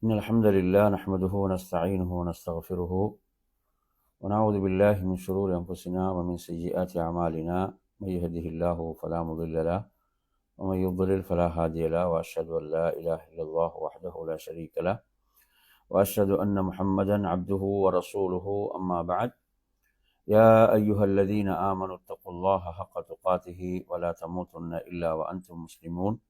إن الحمد لله نحمده ونستعينه ونستغفره ونعوذ بالله من شرور أنفسنا ومن سيئات أعمالنا من يهده الله فلا مضل له ومن يضلل فلا هادي له وأشهد أن لا إله إلا الله وحده لا شريك له وأشهد أن محمدا عبده ورسوله أما بعد يا أيها الذين آمنوا اتقوا الله حق تقاته ولا تموتن إلا وأنتم مسلمون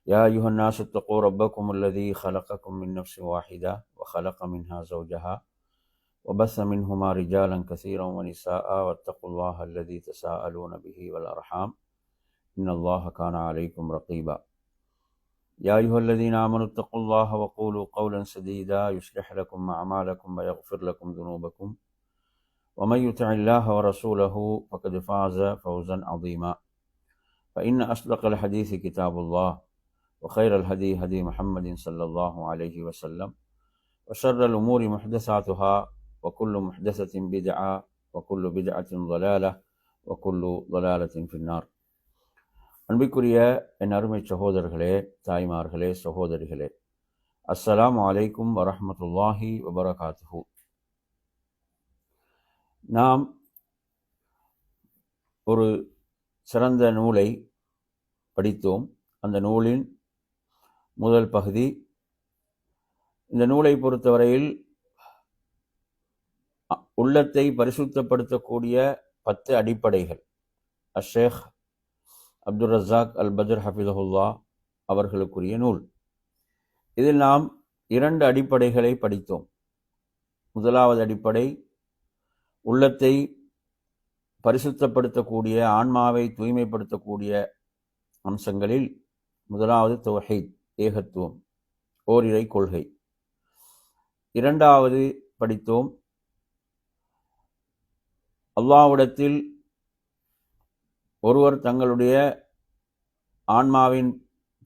يا أيها الناس اتقوا ربكم الذي خلقكم من نفس واحدة وخلق منها زوجها وبث منهما رجالا كثيرا ونساء واتقوا الله الذي تساءلون به والأرحام إن الله كان عليكم رقيبا يا أيها الذين آمنوا اتقوا الله وقولوا قولا سديدا يصلح لكم أعمالكم ويغفر لكم ذنوبكم ومن يطع الله ورسوله فقد فاز فوزا عظيما فإن أصدق الحديث كتاب الله وخير الهدي هدي محمد صلى الله عليه وسلم وشر الأمور محدثاتها وكل محدثة بدعة وكل بدعة ضلالة وكل ضلالة في النار. அன்பிற்குரிய என் அருமை சகோதரர்களே, தாய்மார்களே, சகோதரிகளே, அஸ்ஸலாமு அலைக்கும் வரஹ்மத்துல்லாஹி வபரகாத்துஹு. நாம் ஒரு சிறந்த நூலை படித்தோம். அந்த நூலின் முதல் பகுதி, இந்த நூலை பொறுத்தவரையில் உள்ளத்தை பரிசுத்தப்படுத்தக்கூடிய 10 அடிப்படைகள் அஷேக் அப்துல் ரஸாக் அல் பத்ர் ஹஃபிதஹுல்லா அவர்களுக்குரிய நூல். இதில் நாம் 2 அடிப்படைகளை படித்தோம். முதலாவது அடிப்படை, உள்ளத்தை பரிசுத்தப்படுத்தக்கூடிய, ஆன்மாவை தூய்மைப்படுத்தக்கூடிய அம்சங்களில் முதலாவது தௌஹீத், ஏகத்துவம், ஓரிரை கொள்கை. இரண்டாவது படித்தோம், அல்லாஹ்விடத்தில் ஒருவர் தங்களுடைய ஆன்மாவின்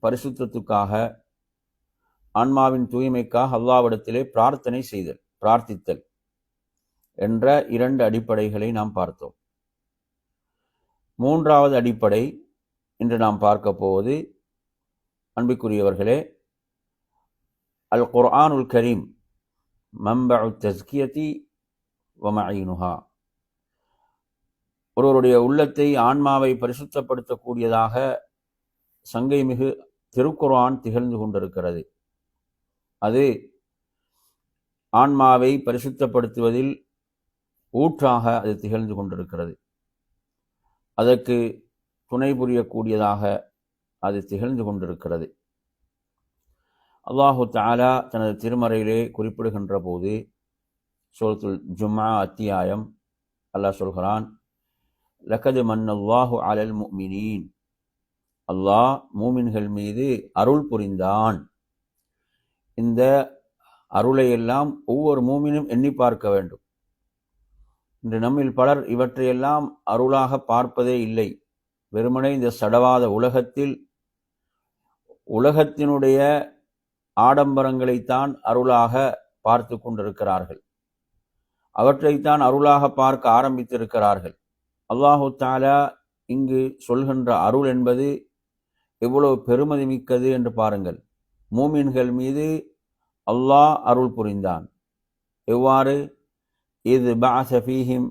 பரிசுத்தத்துக்காக, ஆன்மாவின் தூய்மைக்காக அல்லாஹ்விடத்திலே பிரார்த்தனை செய்தல், பிரார்த்தித்தல் என்ற 2 அடிப்படைகளை நாம் பார்த்தோம். மூன்றாவது அடிப்படை இன்று நாம் பார்க்க போவது, அன்பிற்குரியவர்களே, அல் குர்ஆனுல் கரீம் மம்பஉ தஸ்கியதி வ மஈனுஹா. ஒருவருடைய உள்ளத்தை, ஆன்மாவை பரிசுத்தப்படுத்தக்கூடியதாக சங்கை மிகு திருக்குர்ஆன் திகழ்ந்து கொண்டிருக்கிறது. அது ஆன்மாவை பரிசுத்தப்படுத்துவதில் ஊற்றாக அது திகழ்ந்து கொண்டிருக்கிறது. அதற்கு துணை புரியக்கூடியதாக அது திகழ்ந்து கொண்டிருக்கிறது. அல்லாஹு தஆலா தனது திருமறையிலே குறிப்பிடுகின்ற போது, சூரத்துல் ஜும்ஆ அத்தியாயம், அல்லாஹ் சொல்கிறான், லகத் மன்னல்லாஹு அலல் முஃமினீன், அல்லாஹ் மூமின்கள் மீது அருள் புரிந்தான். இந்த அருளையெல்லாம் ஒவ்வொரு மூமினும் எண்ணி பார்க்க வேண்டும். இன்று நம்மில் பலர் இவற்றையெல்லாம் அருளாக பார்ப்பதே இல்லை. வெறுமனே இந்த சடவாத உலகத்தில் உலகத்தினுடைய ஆடம்பரங்களைத்தான் அருளாக பார்த்து கொண்டிருக்கிறார்கள். அவற்றைத்தான் அருளாக பார்க்க ஆரம்பித்திருக்கிறார்கள். அல்லாஹு தஆலா இங்கு சொல்கின்ற அருள் என்பது எவ்வளவு பெருமதி மிக்கது என்று பாருங்கள். மூமின்கள் மீது அல்லாஹ் அருள் புரிந்தான். எவ்வாறு? இத் பஅஸ ஃபீஹிம்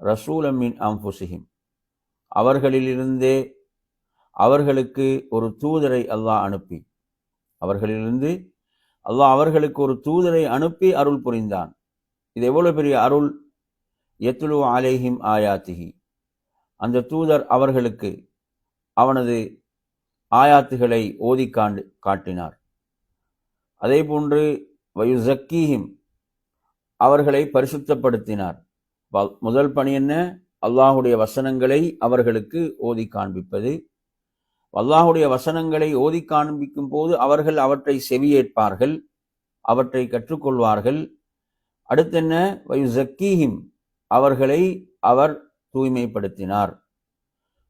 ரசூலம் மின் அன்ஃபுஸிஹிம், அவர்களிலிருந்தே அவர்களுக்கு ஒரு தூதரை அல்லாஹ் அனுப்பி, அவர்களிலிருந்து அல்லாஹ் அவர்களுக்கு ஒரு தூதரை அனுப்பி அருள் புரிந்தான். இது எவ்வளவு பெரிய அருள்! யத்லு அலைஹிம் ஆயாத்திஹி, அந்த தூதர் அவர்களுக்கு அவனது ஆயாத்துகளை ஓதி காட்டினார். அதே போன்று வயுஸக்கீஹிம், அவர்களை பரிசுத்தப்படுத்தினார். முதல் பணி என்ன? அல்லாஹுடைய வசனங்களை அவர்களுக்கு ஓதி காண்பிப்பது. அல்லாஹுடைய வசனங்களை ஓதி காண்பிக்கும் போது அவர்கள் அவற்றை செவியேற்பார்கள், அவற்றை கற்றுக்கொள்வார்கள். அடுத்தென்ன? வயுஸக்கீஹிம், அவர்களை அவர் தூய்மைப்படுத்தினார்.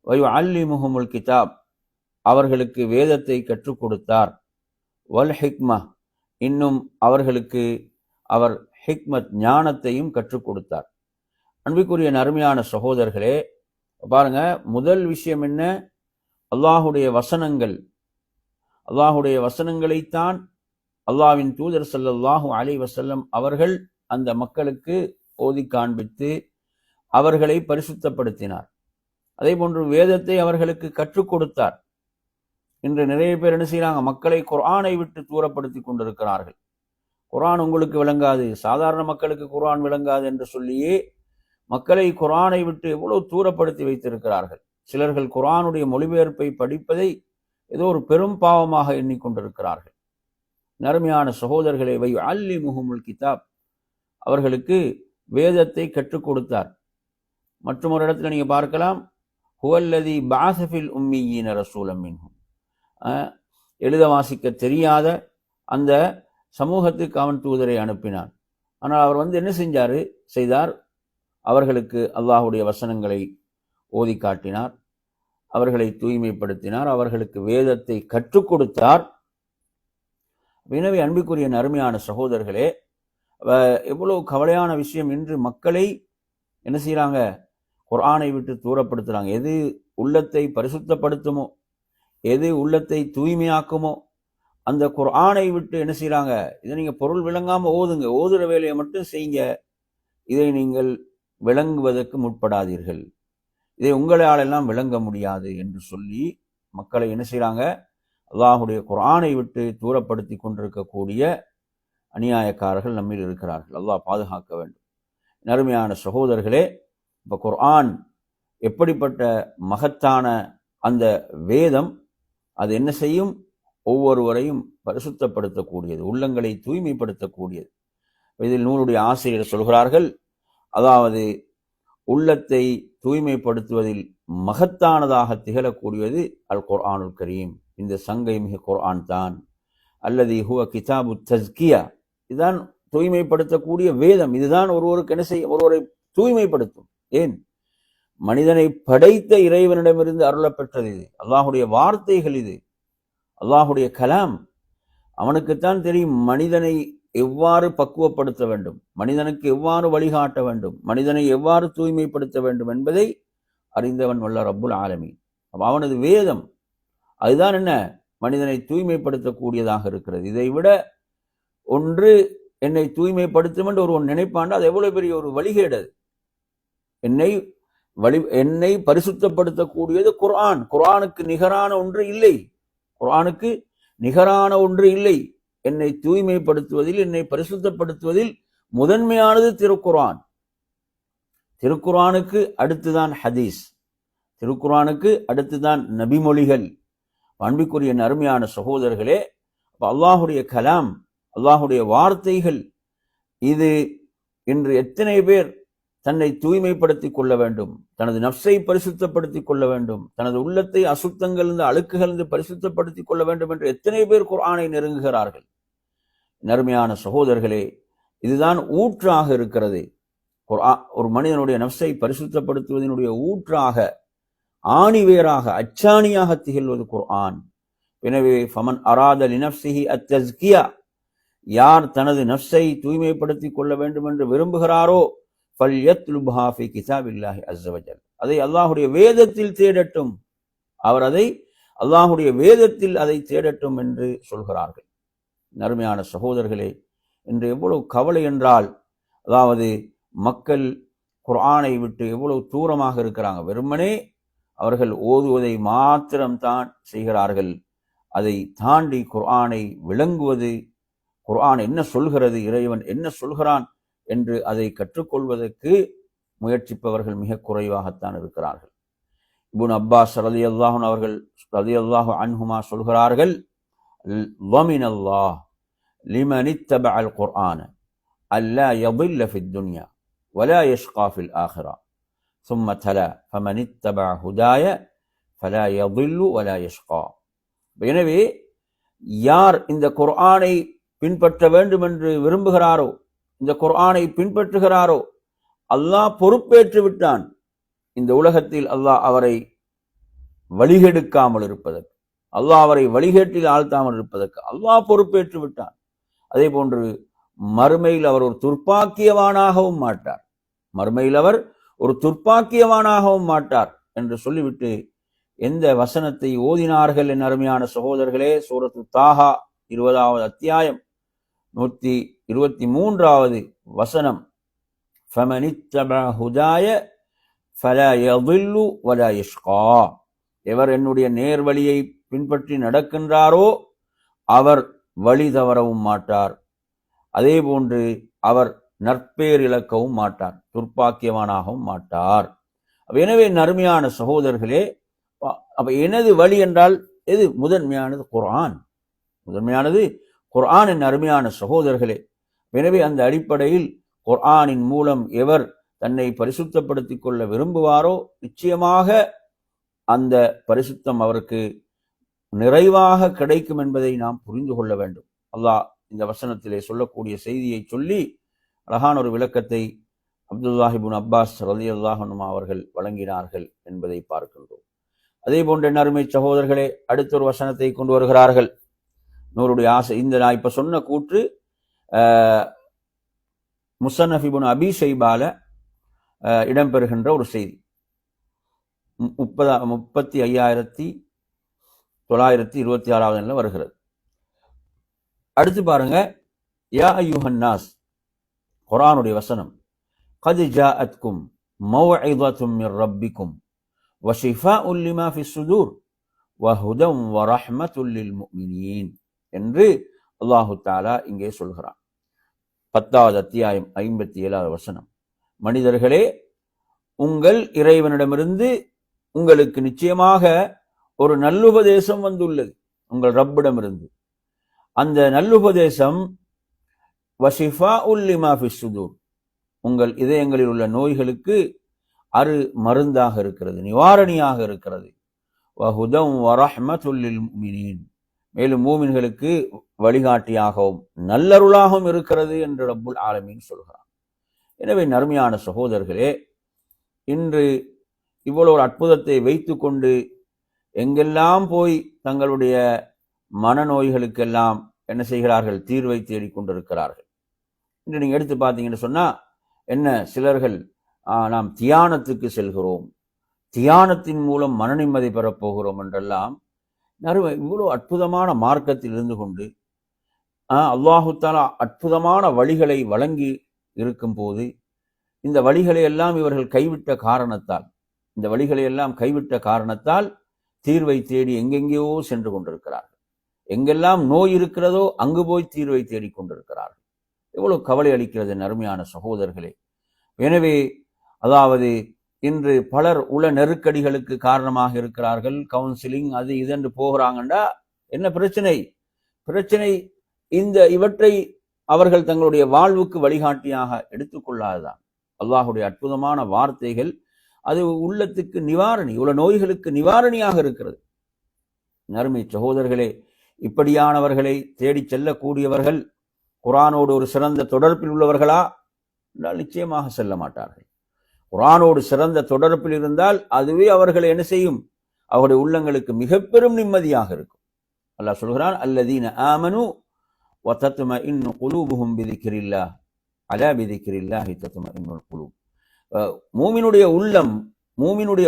வயுஅல்லிமுஹுமுல் கிதாப், அவர்களுக்கு வேதத்தை கற்றுக் கொடுத்தார். வல் ஹிக்மா, இன்னும் அவர்களுக்கு அவர் ஹிக்மத், ஞானத்தையும் கற்றுக் கொடுத்தார். அன்பிற்குரிய அருமையான சகோதரர்களே, பாருங்க, முதல் விஷயம் என்ன? அல்லாஹுடைய வசனங்கள், அல்லாஹுடைய வசனங்களைத்தான் அல்லாஹ்வின் தூதர் ஸல்லல்லாஹு அலைஹி வஸல்லம் அவர்கள் அந்த மக்களுக்கு ஓதி காண்பித்து அவர்களை பரிசுத்தப்படுத்தினார். அதே போன்று வேதத்தை அவர்களுக்கு கற்றுக் கொடுத்தார். இன்று நிறைய பேர் என்ன செய்யறாங்க, மக்களை குர்ஆனை விட்டு தூரப்படுத்தி கொண்டிருக்கிறார்கள். குர்ஆன் உங்களுக்கு விளங்காது, சாதாரண மக்களுக்கு குர்ஆன் விளங்காது என்று சொல்லியே மக்களை குர்ஆனை விட்டு எவ்வளவு தூரப்படுத்தி வைத்திருக்கிறார்கள். சிலர்கள் குர்ஆனுடைய மொழிபெயர்ப்பை படிப்பதை ஏதோ ஒரு பெரும் பாவமாக எண்ணிக்கொண்டிருக்கிறார்கள். நறுமையான சகோதரர்களை வயுஅல்லிமுஹுமுல் கிதாப், அவர்களுக்கு வேதத்தை கற்றுக் கொடுத்தார். மற்றும் ஒரு இடத்துல நீங்க பார்க்கலாம், ஹுவல்லதி பஅஸ ஃபில் உம்மீயீன ரசூலம் மின்ஹும், எழுத வாசிக்க தெரியாத அந்த சமூகத்துக்கு அவன் தூதரை அனுப்பினான். ஆனால் அவர் என்ன செய்தார், அவர்களுக்கு அல்லாஹுடைய வசனங்களை ஓதி காட்டினார், அவர்களை தூய்மைப்படுத்தினார், அவர்களுக்கு வேதத்தை கற்றுக் கொடுத்தார். எனவே அன்பிற்குரிய அருமையான சகோதரர்களே, எவ்வளவு கவலையான விஷயம், இன்று மக்களை என்ன செய்யறாங்க, குர்ஆனை விட்டு தூரப்படுத்துறாங்க. எது உள்ளத்தை பரிசுத்தப்படுத்துமோ, எது உள்ளத்தை தூய்மையாக்குமோ அந்த குர்ஆனை விட்டு என்ன செய்யறாங்க, இதை நீங்க பொருள் விளங்காம ஓதுங்க, ஓதுற வேலையை மட்டும் செய்யுங்க, இதை நீங்கள் விளங்குவதற்கு முற்படாதீர்கள், இதை உங்களால் எல்லாம் விளங்க முடியாது என்று சொல்லி மக்களை என்ன செய்யறாங்க, அல்லாஹுடைய குர்ஆனை விட்டு தூரப்படுத்தி கொண்டிருக்கக்கூடிய அநியாயக்காரர்கள் நம்மில் இருக்கிறார்கள். அல்லாஹ் பாதுகாக்க வேண்டும். அருமையான சகோதரர்களே, இப்ப குர்ஆன் எப்படிப்பட்ட மகத்தான அந்த வேதம், அது என்ன செய்யும், ஒவ்வொருவரையும் பரிசுத்தப்படுத்தக்கூடியது, உள்ளங்களை தூய்மைப்படுத்தக்கூடியது. இதில் நூலுடைய ஆசிரியர் சொல்கிறார்கள், அதாவது உள்ளத்தை தூய்மைப்படுத்துவதில் மகத்தானதாக திகழக்கூடியது அல் குர்ஆனுல் கரீம், இந்த சங்கை மிக குர்ஆன் தான். அல்லது ஹுவ கிதாபு தஸ்கியா, இதுதான் தூய்மைப்படுத்தக்கூடிய வேதம். இதுதான் ஒருவருக்கு என்ன செய்ய, ஒருவரை தூய்மைப்படுத்தும். ஏன், மனிதனை படைத்த இறைவனிடமிருந்து அருளப்பெற்றது இது, அல்லாஹுடைய வார்த்தைகள், இது அல்லாஹுடைய கலாம். அவனுக்குத்தான் தெரியும் மனிதனை எவ்வாறு பக்குவப்படுத்த வேண்டும், மனிதனுக்கு எவ்வாறு வழிகாட்ட வேண்டும், மனிதனை எவ்வாறு தூய்மைப்படுத்த வேண்டும் என்பதை அறிந்தவன் வல்ல ரப்புல் ஆலமீன். அவனது வேதம் அதுதான் என்ன, மனிதனை தூய்மைப்படுத்தக்கூடியதாக இருக்கிறது. இதை விட ஒன்று என்னை தூய்மைப்படுத்தும் என்று ஒருவன் நினைப்பான், அது எவ்வளவு பெரிய ஒரு வழிகேடு. என்னை பரிசுத்தப்படுத்தக்கூடியது குர்ஆன். குர்ஆனுக்கு நிகரான ஒன்று இல்லை, குர்ஆனுக்கு நிகரான ஒன்று இல்லை. என்னை தூய்மைப்படுத்துவதில், என்னை பரிசுத்தப்படுத்துவதில் முதன்மையானது திருக்குர்ஆன். திருக்குர்ஆனுக்கு அடுத்துதான் ஹதீஸ், திருக்குர்ஆனுக்கு அடுத்துதான் நபிமொழிகள். அன்பிற்குரிய அருமையான சகோதரர்களே, அல்லாஹுடைய கலாம், அல்லாஹுடைய வார்த்தைகள், இது இன்று எத்தனை பேர் தன்னை தூய்மைப்படுத்திக் கொள்ள வேண்டும், தனது நஃப்ஸை பரிசுத்தப்படுத்திக் கொள்ள வேண்டும், தனது உள்ளத்தை அசுத்தங்கள் அழுக்குகள் பரிசுத்தப்படுத்திக் கொள்ள வேண்டும் என்று எத்தனை பேர் குர்ஆனை நெருங்குகிறார்கள். அருமையான சகோதரர்களே, இதுதான் ஊற்றாக இருக்கிறது. ஒரு மனிதனுடைய நஃப்ஸை பரிசுத்தப்படுத்துவதனுடைய ஊற்றாக, ஆணிவேராக, அச்சாணியாக திகழ்வது குர்ஆன். எனவே ஃபமன் அராத லினஃப்ஸிஹி அத்தஸ்கியா, யார் தனது நஃப்ஸை தூய்மைப்படுத்திக் கொள்ள வேண்டும் என்று விரும்புகிறாரோ, ஃபல்யத்லுப்ஹா ஃபீ கிதாபில்லாஹி அஸ்ஸ வஜல், அதை அல்லாஹுடைய வேதத்தில் தேடட்டும், அவர் அதை அல்லாஹுடைய வேதத்தில் அதை தேடட்டும் என்று சொல்கிறார்கள். அருமையான சகோதரர்களே, இன்று எவ்வளவு கவலை என்றால், அதாவது மக்கள் குர்ஆனை விட்டு எவ்வளவு தூரமாக இருக்கிறாங்க. வெறுமனே அவர்கள் ஓதுவதை மாத்திரம்தான் செய்கிறார்கள். அதை தாண்டி குர்ஆனை விளங்குவது, குர்ஆன் என்ன சொல்கிறது, இறைவன் என்ன சொல்கிறான் என்று அதை கற்றுக்கொள்வதற்கு முயற்சிப்பவர்கள் மிக குறைவாகத்தான் இருக்கிறார்கள். இப்னு அப்பாஸ் ரலியல்லாஹு அன்ஹுமா சொல்கிறார்கள், வமினல்லாஹ் லிமன் இத்தபஅல் குர்ஆன அல்லா யضل في الدنيا ولا يشقى في الآخرة ثم تلا فمن اتبع هداي فلا يضل ولا يشقى. எனவே யார் இந்த குர்ஆனை பின்பற்ற வேண்டும் என்று விரும்புகிறாரோ, இந்த குர்ஆனை பின்பற்றுகிறாரோ, அல்லாஹ் பொறுப்பேற்று விட்டான் இந்த உலகத்தில் அல்லாஹ் அவரை வழிகெடுக்காமல் இருப்பதற்கு, அல்லாஹ் அவரை வழிகேட்டில் ஆழ்த்தாமல் இருப்பதற்கு அல்லாஹ் பொறுப்பேற்று விட்டான். அதே போன்று மறுமையில் அவர் ஒரு துர்ப்பாக்கியவானாகவும் மாட்டார், மறுமையில் அவர் ஒரு துர்ப்பாக்கியவானாகவும் மாட்டார் என்று சொல்லிவிட்டு எந்த வசனத்தை ஓதினார்கள் என் அருமையான சகோதரர்களே, சூரத்து தாஹா 20வது அத்தியாயம் 123வது வசனம், ஃபமனித்தபஅ ஹுதாய ஃபலா யضில்லு வலா யஷ்கா, எவர் என்னுடைய நேர்வழியை பின்பற்றி நடக்கின்றாரோ அவர் வழி தவறவும் மாட்டார், அதே போன்று அவர் நற்பேர் இழக்கவும் மாட்டார், துர்ப்பாக்கியவானாகவும் மாட்டார். எனவே அருமையான சகோதரர்களே, அப்ப எனது வழி என்றால் எது? முதன்மையானது குர்ஆன். முதன்மையானது குர்ஆன் என் அருமையான சகோதரர்களே. எனவே அந்த அடிப்படையில் குர்ஆனின் மூலம் எவர் தன்னை பரிசுத்தப்படுத்திக் கொள்ள விரும்புவாரோ நிச்சயமாக அந்த பரிசுத்தம் அவருக்கு நிறைவாக கிடைக்கும் என்பதை நாம் புரிந்து கொள்ள வேண்டும். அல்லாஹ் இந்த வசனத்திலே சொல்லக்கூடிய செய்தியை சொல்லி அழகான ஒரு விளக்கத்தை அப்துல்லாஹ் இப்னு அப்பாஸ் ரலியல்லாஹு அன்ஹு அவர்கள் வழங்கினார்கள் என்பதை பார்க்கின்றோம். அதே போன்ற அருமை சகோதரர்களே, அடுத்த ஒரு வசனத்தை கொண்டு வருகிறார்கள். நூறுடைய ஆசை, இந்த நான் இப்ப சொன்ன கூற்று முஸன்னஃப் இப்னு அபீ ஷைபால இடம்பெறுகின்ற ஒரு செய்தி. 35,926 வருகிறது. அடுத்து பாருங்க, யா அய்யுஹன் நாஸ், குர்ஆனுடைய வசனம், கத் ஜாஅத்கும் மவ்இதத்தும் மிர் ரப்பிக்கும் வஷிஃபாஉன் லிமா ஃபிஸ் ஸுதூர் வஹுதன் வரஹ்மத்துல் லில் முஃமினீன் என்று அல்லாஹு தஆலா இங்கே சொல்கிறான். 10வது அத்தியாயம் 57வது வசனம், மனிதர்களே உங்கள் இறைவனிடமிருந்து உங்களுக்கு நிச்சயமாக ஒரு நல்லுபதேசம் வந்துள்ளது, உங்கள் ரப்பிடமிருந்து. அந்த நல்லுபதேசம் வஷிஃபாஉன் லிமா ஃபிஸ் ஸுதூர், உங்கள் இதயங்களில் உள்ள நோய்களுக்கு மருந்தாக இருக்கிறது, நிவாரணியாக இருக்கிறது. வஹுதன் வரஹ்மத்துல் லில் முஃமினீன், மேலும் மூமின்களுக்கு வழிகாட்டியாகவும் நல்லருளாகவும் இருக்கிறது என்று ரப்புல் ஆலமீன் சொல்கிறான். எனவே அருமையான சகோதரர்களே, இன்று இவ்வளவு ஒரு அற்புதத்தை வைத்துக் கொண்டு எங்கெல்லாம் போய் தங்களுடைய மனநோய்களுக்கெல்லாம் என்ன செய்கிறார்கள்? தீர்வை தேடிக்கொண்டிருக்கிறார்கள். இன்று நீங்க எடுத்து பார்த்தீங்கன்னு சொன்னா என்ன, சிலர்கள் நாம் தியானத்துக்கு செல்கிறோம், தியானத்தின் மூலம் மன நிம்மதி பெறப்போகிறோம் என்றெல்லாம் இவ்வளவு அற்புதமான மார்க்கத்தில் இருந்து கொண்டு அல்லாஹு தஆலா அற்புதமான வழிகளை வழங்கி இருக்கும் போது இந்த வழிகளை எல்லாம் இவர்கள் கைவிட்ட காரணத்தால் தீர்வை தேடி எங்கெங்கேயோ சென்று கொண்டிருக்கிறார்கள். எங்கெல்லாம் நோய் இருக்கிறதோ அங்கு போய் தீர்வை தேடிக் கொண்டிருக்கிறார்கள். எவ்வளவு கவலை அளிக்கிறது அருமையான சகோதரர்களே. எனவே அதாவது இன்று பலர் உள நெருக்கடிகளுக்கு காரணமாக இருக்கிறார்கள். கவுன்சிலிங் அது இதென்று போகிறாங்கண்டா என்ன பிரச்சனை? இவற்றை அவர்கள் தங்களுடைய வாழ்வுக்கு வழிகாட்டியாக எடுத்துக்கொள்ளாததான். அல்லாஹுடைய அற்புதமான வார்த்தைகள் அது உள்ளத்துக்கு நிவாரணி, உள்ள நோய்களுக்கு நிவாரணியாக இருக்கிறது. அருமை சகோதரர்களே, இப்படியானவர்களை தேடி செல்லக்கூடியவர்கள் குர்ஆனோடு ஒரு சிறந்த தொடர்பில் உள்ளவர்களா என்றால் நிச்சயமாக செல்ல மாட்டார்கள். குர்ஆனோடு சிறந்த தொடர்பில் இருந்தால் அதுவே அவர்களை என்ன செய்யும்? அவருடைய உள்ளங்களுக்கு மிக பெரும் நிம்மதியாக இருக்கும். அல்லாஹ் சொல்கிறான், அல்லதீன ஆமனு வ தத்மஇன்னு குலூபுஹும் பிதிக்ரில்லாஹ் அலா பிதிக்ரில்லாஹி தத்மஇன்னுல் குலூப். மூமினுடைய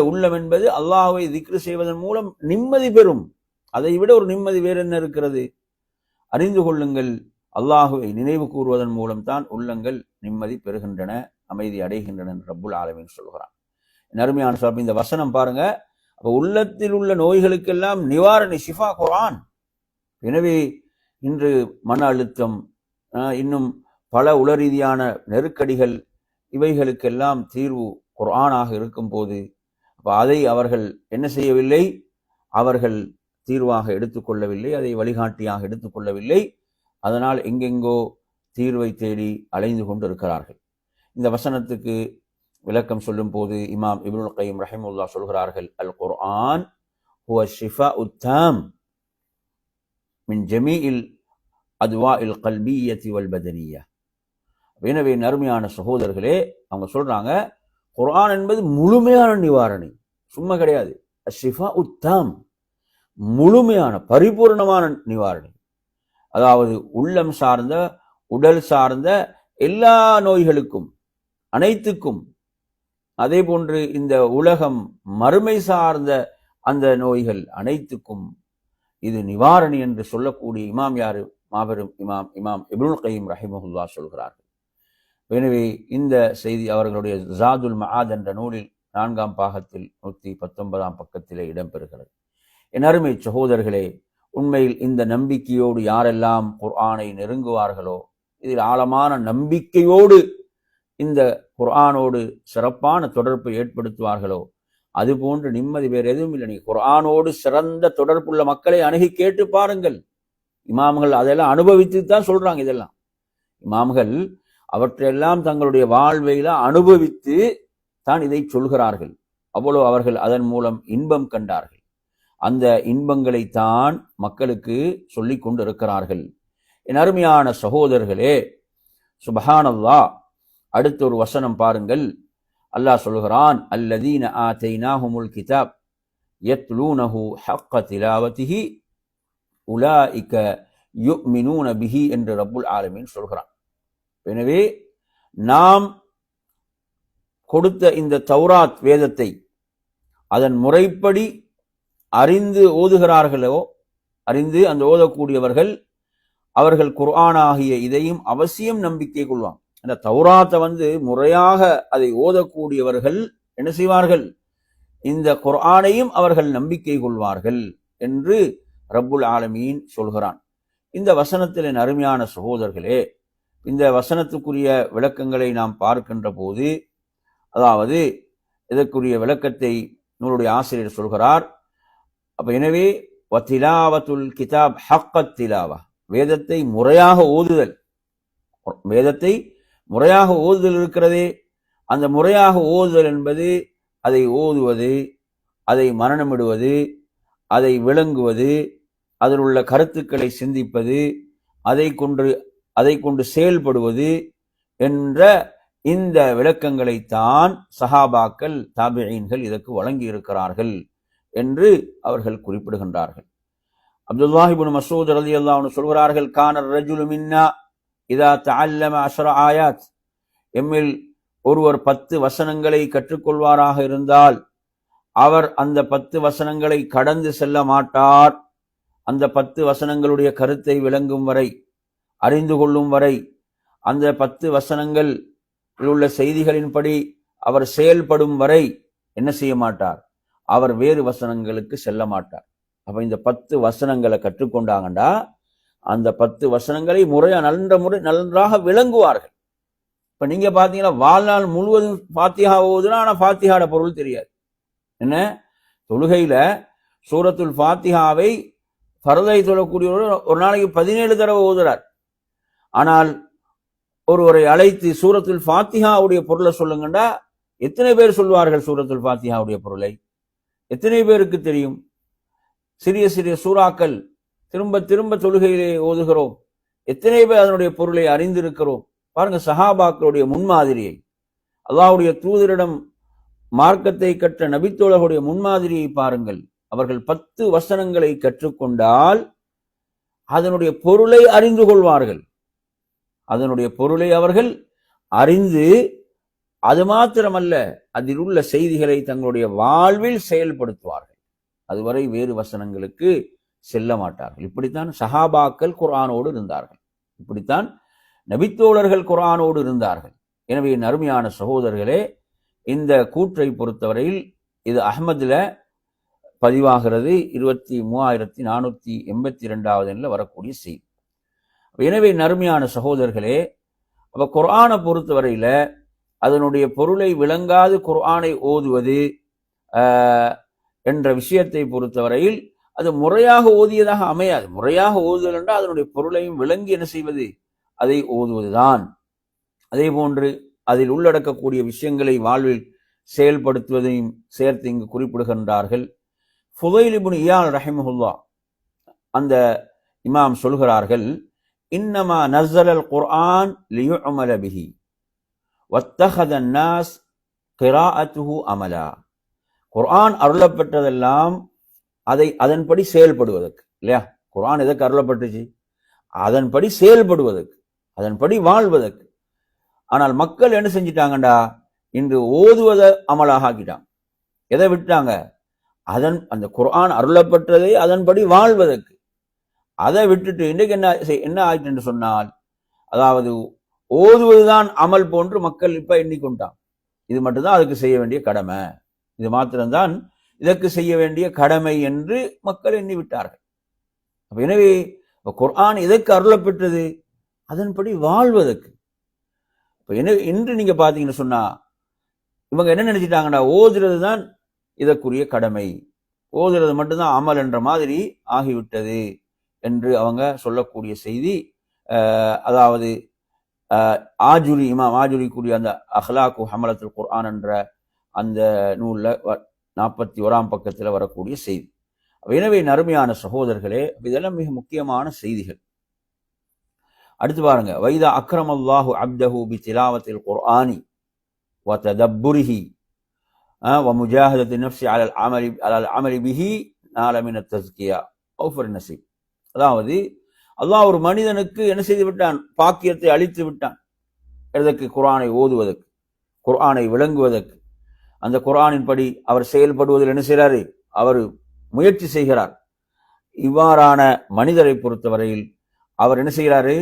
உள்ளம் என்பது அல்லாஹ்வை திக்ர் செய்வதன் மூலம் நிம்மதி பெறும். அதை விட ஒரு நிம்மதி வேறு என்ன இருக்கிறது? அறிந்து கொள்ளுங்கள், அல்லாஹுவை நினைவு கூறுவதன் மூலம் தான் உள்ளங்கள் நிம்மதி பெறுகின்றன, அமைதி அடைகின்றன என்று ரப்புல் ஆலமீன் சொல்கிறான். அருமையான சாப், இந்த வசனம் பாருங்க, உள்ளத்தில் உள்ள நோய்களுக்கெல்லாம் நிவாரணி ஷிஃபா குர்ஆன். எனவே இன்று மன அழுத்தம், இன்னும் பல உளரீதியான நெருக்கடிகள், இவைகளுக்கெல்லாம் தீர்வு குர்ஆனாக இருக்கும் போது அதை அவர்கள் என்ன செய்யவில்லை? அவர்கள் தீர்வாக எடுத்துக்கொள்ளவில்லை, அதை வழிகாட்டியாக எடுத்துக்கொள்ளவில்லை. அதனால் எங்கெங்கோ தீர்வை தேடி அலைந்து கொண்டு இருக்கிறார்கள். இந்த வசனத்துக்கு விளக்கம் சொல்லும் போது இமாம் இப்னுல் கய்யிம் ரஹிமஹுல்லாஹ் சொல்கிறார்கள், அல் குர்ஆன் ஹுவ ஷிஃபாஉத் தாம் மின் ஜமீஇல் அத்வாஇல் கல்பிய்யத்தி வல் பதனிய்யா. எனவே அருமையான சகோதரர்களே, அவங்க சொல்றாங்க குர்ஆன் என்பது முழுமையான நிவாரணி, சும்மா கிடையாது. அஷ்ஷிஃபாஉத் தாம், முழுமையான பரிபூர்ணமான நிவாரணி. அதாவது உள்ளம் சார்ந்த, உடல் சார்ந்த எல்லா நோய்களுக்கும், அனைத்துக்கும், அதே போன்று இந்த உலகம் மறுமை சார்ந்த அந்த நோய்கள் அனைத்துக்கும் இது நிவாரணி என்று சொல்லக்கூடிய இமாம் யாரு? மாபெரும் இமாம் இப்னுல் கையிம் ரஹிமஹுல்லா சொல்கிறார்கள். எனவே இந்த செய்தி அவர்களுடைய ஜாதுல் மஆத் என்ற நூலில் 4ஆம் பாகத்தில் 119ஆம் பக்கத்திலே இடம்பெறுகிறது. என் அருமை சகோதரர்களே, உண்மையில் இந்த நம்பிக்கையோடு யாரெல்லாம் குர்ஆனை நெருங்குவார்களோ, இதில் ஆழமான நம்பிக்கையோடு இந்த குர்ஆனோடு சிறப்பான தொடர்பை ஏற்படுத்துவார்களோ, அதுபோன்று நிம்மதி வேறு எதுவும் இல்லை. நீ குர்ஆனோடு சிறந்த தொடர்புள்ள மக்களை அணுகி கேட்டு பாருங்கள். இமாம்கள் அதெல்லாம் அனுபவித்து தான் சொல்றாங்க. இதெல்லாம் இமாம்கள் அவற்றையெல்லாம் தங்களுடைய வாழ்வையில அனுபவித்து தான் இதை சொல்கிறார்கள். அவ்வளவு அவர்கள் அதன் மூலம் இன்பம் கண்டார்கள். அந்த இன்பங்களைத்தான் மக்களுக்கு சொல்லிக் கொண்டு இருக்கிறார்கள். என் அருமையான சகோதரர்களே, சுப்ஹானல்லாஹ், அடுத்த ஒரு வசனம் பாருங்கள். அல்லாஹ் சொல்கிறான், அல்லதீன ஆதைனாஹுமுல் கிதாப் யத்லூனஹு ஹக்க திலாவதிஹி உலாயிக யுமினூன பிஹி என்று ரப்புல் ஆலமீன் சொல்கிறான். எனவே நாம் கொடுத்த இந்த தௌராத் வேதத்தை அதன் முறைப்படி அறிந்து ஓதுகிறார்களோ, அறிந்து அந்த ஓதக்கூடியவர்கள் அவர்கள் குர்ஆன் ஆகிய இதையும் அவசியம் நம்பிக்கை கொள்வாங்க. அந்த தௌராத்தை முறையாக அதை ஓதக்கூடியவர்கள் என்ன செய்வார்கள்? இந்த குர்ஆனையும் அவர்கள் நம்பிக்கை கொள்வார்கள் என்று ரப்புல் ஆலமீன் சொல்கிறான். இந்த வசனத்தில் என் அருமையான சகோதரர்களே, இந்த வசனத்துக்குரிய விளக்கங்களை நாம் பார்க்கின்ற போது, அதாவது இதற்குரிய விளக்கத்தை நூலுடைய ஆசிரியர் சொல்கிறார். அப்ப எனவே வத்திலாவத்துல் கிதாப் ஹக்கத் திலாவா, வேதத்தை முறையாக ஓதுதல், வேதத்தை முறையாக ஓதுதல் இருக்கிறதே, அந்த முறையாக ஓதுதல் என்பது அதை ஓதுவது, அதை மனனமிடுவது, அதை விளங்குவது, அதில் உள்ள கருத்துக்களை சிந்திப்பது, அதை கொண்டு செயல்படுவது என்ற இந்த விளக்கங்களைத்தான் சஹாபாக்கள் தாபிஈன்கள் இதற்கு வழங்கி இருக்கிறார்கள் என்று அவர்கள் குறிப்பிடுகின்றார்கள். அப்துல்லாஹ் இப்னு மஸ்ஊத் ரலியல்லாஹு அன்ஹு சொல்கிறார்கள், கான ரஜுலு மின்னா இதா தஅல்லம 10 ஆயாத், எம்மில் ஒருவர் 10 வசனங்களை கற்றுக்கொள்வாராக இருந்தால் அவர் அந்த 10 வசனங்களை கடந்து செல்ல மாட்டார். அந்த 10 வசனங்களுடைய கருத்தை விளங்கும் வரை, அறிந்து கொள்ளும் வரை, அந்த 10 வசனங்கள் உள்ள செய்திகளின்படி அவர் செயல்படும் வரை என்ன செய்ய மாட்டார்? அவர் வேறு வசனங்களுக்கு செல்ல மாட்டார். அப்ப இந்த 10 வசனங்களை கற்றுக்கொண்டாங்கண்டா அந்த 10 வசனங்களை நன்றாக விளங்குவார்கள். இப்ப நீங்க பாத்தீங்கன்னா வாழ்நாள் முழுவதும் ஃபாத்திஹா ஓதுனா, ஆனா ஃபாத்திஹாட பொருள் தெரியாது. என்ன, தொழுகையில சூரத்துல் ஃபாத்திஹாவை ஃபர்தை தொழக்கூடியவர் ஒரு நாளைக்கு 17 தடவை ஓதுறார். ஆனால் ஒருவரை அழைத்து சூரத்துல் ஃபாத்திஹாவுடைய பொருளை சொல்லுங்கண்டா எத்தனை பேர் சொல்வார்கள்? சூரத்துல் ஃபாத்திஹாவுடைய பொருளை எத்தனை பேருக்கு தெரியும்? சிறிய சிறிய சூறாக்கள் திரும்ப திரும்ப தொழுகையிலே ஓதுகிறோம். எத்தனை பேர் அதனுடைய பொருளை அறிந்திருக்கிறோம்? பாருங்க, சஹாபாக்களுடைய முன்மாதிரியை, அல்லாஹ்வுடைய தூதரிடம் மார்க்கத்தை கற்ற நபித்தோழர்களுடைய முன்மாதிரியை பாருங்கள். அவர்கள் 10 வசனங்களை கற்றுக்கொண்டால் அதனுடைய பொருளை அறிந்து கொள்வார்கள். அதனுடைய பொருளை அவர்கள் அறிந்து, அது மாத்திரமல்ல, அதில் உள்ள செய்திகளை தங்களுடைய வாழ்வில் செயல்படுத்துவார்கள். அதுவரை வேறு வசனங்களுக்கு செல்ல மாட்டார்கள். இப்படித்தான் சஹாபாக்கள் குர்ஆனோடு இருந்தார்கள். இப்படித்தான் நபித்தோழர்கள் குர்ஆனோடு இருந்தார்கள். எனவே அருமையான சகோதரர்களே, இந்த கூற்றை பொறுத்தவரையில் இது அஹ்மதுல பதிவாகிறது. 23,482 எண்ணில் வரக்கூடிய செய்தி. எனவே அருமையான சகோதரர்களே, அப்ப குர்ஆனை பொறுத்தவரையில அதனுடைய பொருளை விளங்காது குர்ஆனை ஓதுவது என்ற விஷயத்தை பொறுத்தவரையில் அது முறையாக ஓதியதாக அமையாது. முறையாக ஓதுதல் என்றால் அதனுடைய பொருளையும் விளங்கி என்ன செய்வது? அதை ஓதுவதுதான். அதே போன்று அதில் உள்ளடக்கக்கூடிய விஷயங்களை வாழ்வில் செயல்படுத்துவதையும் சேர்த்து இங்கு குறிப்பிடுகின்றார்கள். ஃபுதைல் இப்னு இயால் ரஹிமஹுல்லாஹ் அந்த இமாம் சொல்கிறார்கள், இன்னமா நஸ்ஸலல் குர்ஆன் லியுஅமல பிஹி வத்தஹத அன்னாஸ் கிராஅத்துஹு அமலா. குர்ஆன் அருளப்பட்டதெல்லாம் அதன்படி செயல்படுவதற்கு, இல்லையா? குர்ஆன் எதற்கு அருளப்பட்டுச்சு? அதன்படி செயல்படுவதற்கு, அதன்படி வாழ்வதற்கு. ஆனால் மக்கள் என்ன செஞ்சிட்டாங்கண்டா, இன்று ஓதுவதை அமலாக ஆக்கிட்டாங்க. எதை விட்டாங்க? அந்த குர்ஆன் அருளப்பட்டதை அதன்படி வாழ்வதற்கு. அதை விட்டுட்டு இன்றைக்கு என்ன ஆயிட்டு என்று சொன்னால், அதாவது ஓதுவதுதான் அமல் போன்று மக்கள் இப்ப எண்ணிக்கொண்டான். இது மட்டும்தான் அதுக்கு செய்ய வேண்டிய கடமை, இது மாத்திரம்தான் இதற்கு செய்ய வேண்டிய கடமை என்று மக்கள் எண்ணிவிட்டார்கள். எனவே குர்ஆன் எதற்கு அருளப்பெற்றது? அதன்படி வாழ்வதற்கு. இன்று நீங்க பாத்தீங்கன்னு சொன்னா இவங்க என்ன நினைச்சிட்டாங்கன்னா, ஓதுறது தான் இதற்குரிய கடமை, ஓதுறது மட்டும்தான் அமல் என்ற மாதிரி ஆகிவிட்டது என்று அவங்க சொல்லக்கூடிய செய்தி. அதாவது ஆஜுரி, இமாம் ஆஜுரி கூடிய அந்த அஹ்லாக்கு ஹமலத்துல் குர்ஆன் என்ற அந்த நூல்ல 41ஆம் பக்கத்தில் வரக்கூடிய செய்தி. எனவே நறுமையான சகோதரர்களே, இதெல்லாம் மிக முக்கியமான செய்திகள். அடுத்து பாருங்க, வைதா அக்ரமல்லாஹு அப்தஹு பி திலாவத்தில் குர்ஆனி வ ததப்புரிஹி வ முஜாஹதத்தி நஃப்ஸி அலல் அமலி பிஹி நால மின தஸ்கியா ஔஃபர் நஸீப். அதாவது அல்லாஹ் ஒரு மனிதனுக்கு என்ன செய்து விட்டான்? பாக்கியத்தை அளித்து விட்டான். எதற்கு? குர்ஆனை ஓதுவதற்கு, குர்ஆனை விளங்குவதற்கு, அந்த குர்ஆனின் படி அவர் செயல்படுவதில் என்ன செய்கிறாரு? அவர் முயற்சி செய்கிறார். இவ்வாறான மனிதரை பொறுத்தவரையில் அவர் என்ன செய்கிறாரு?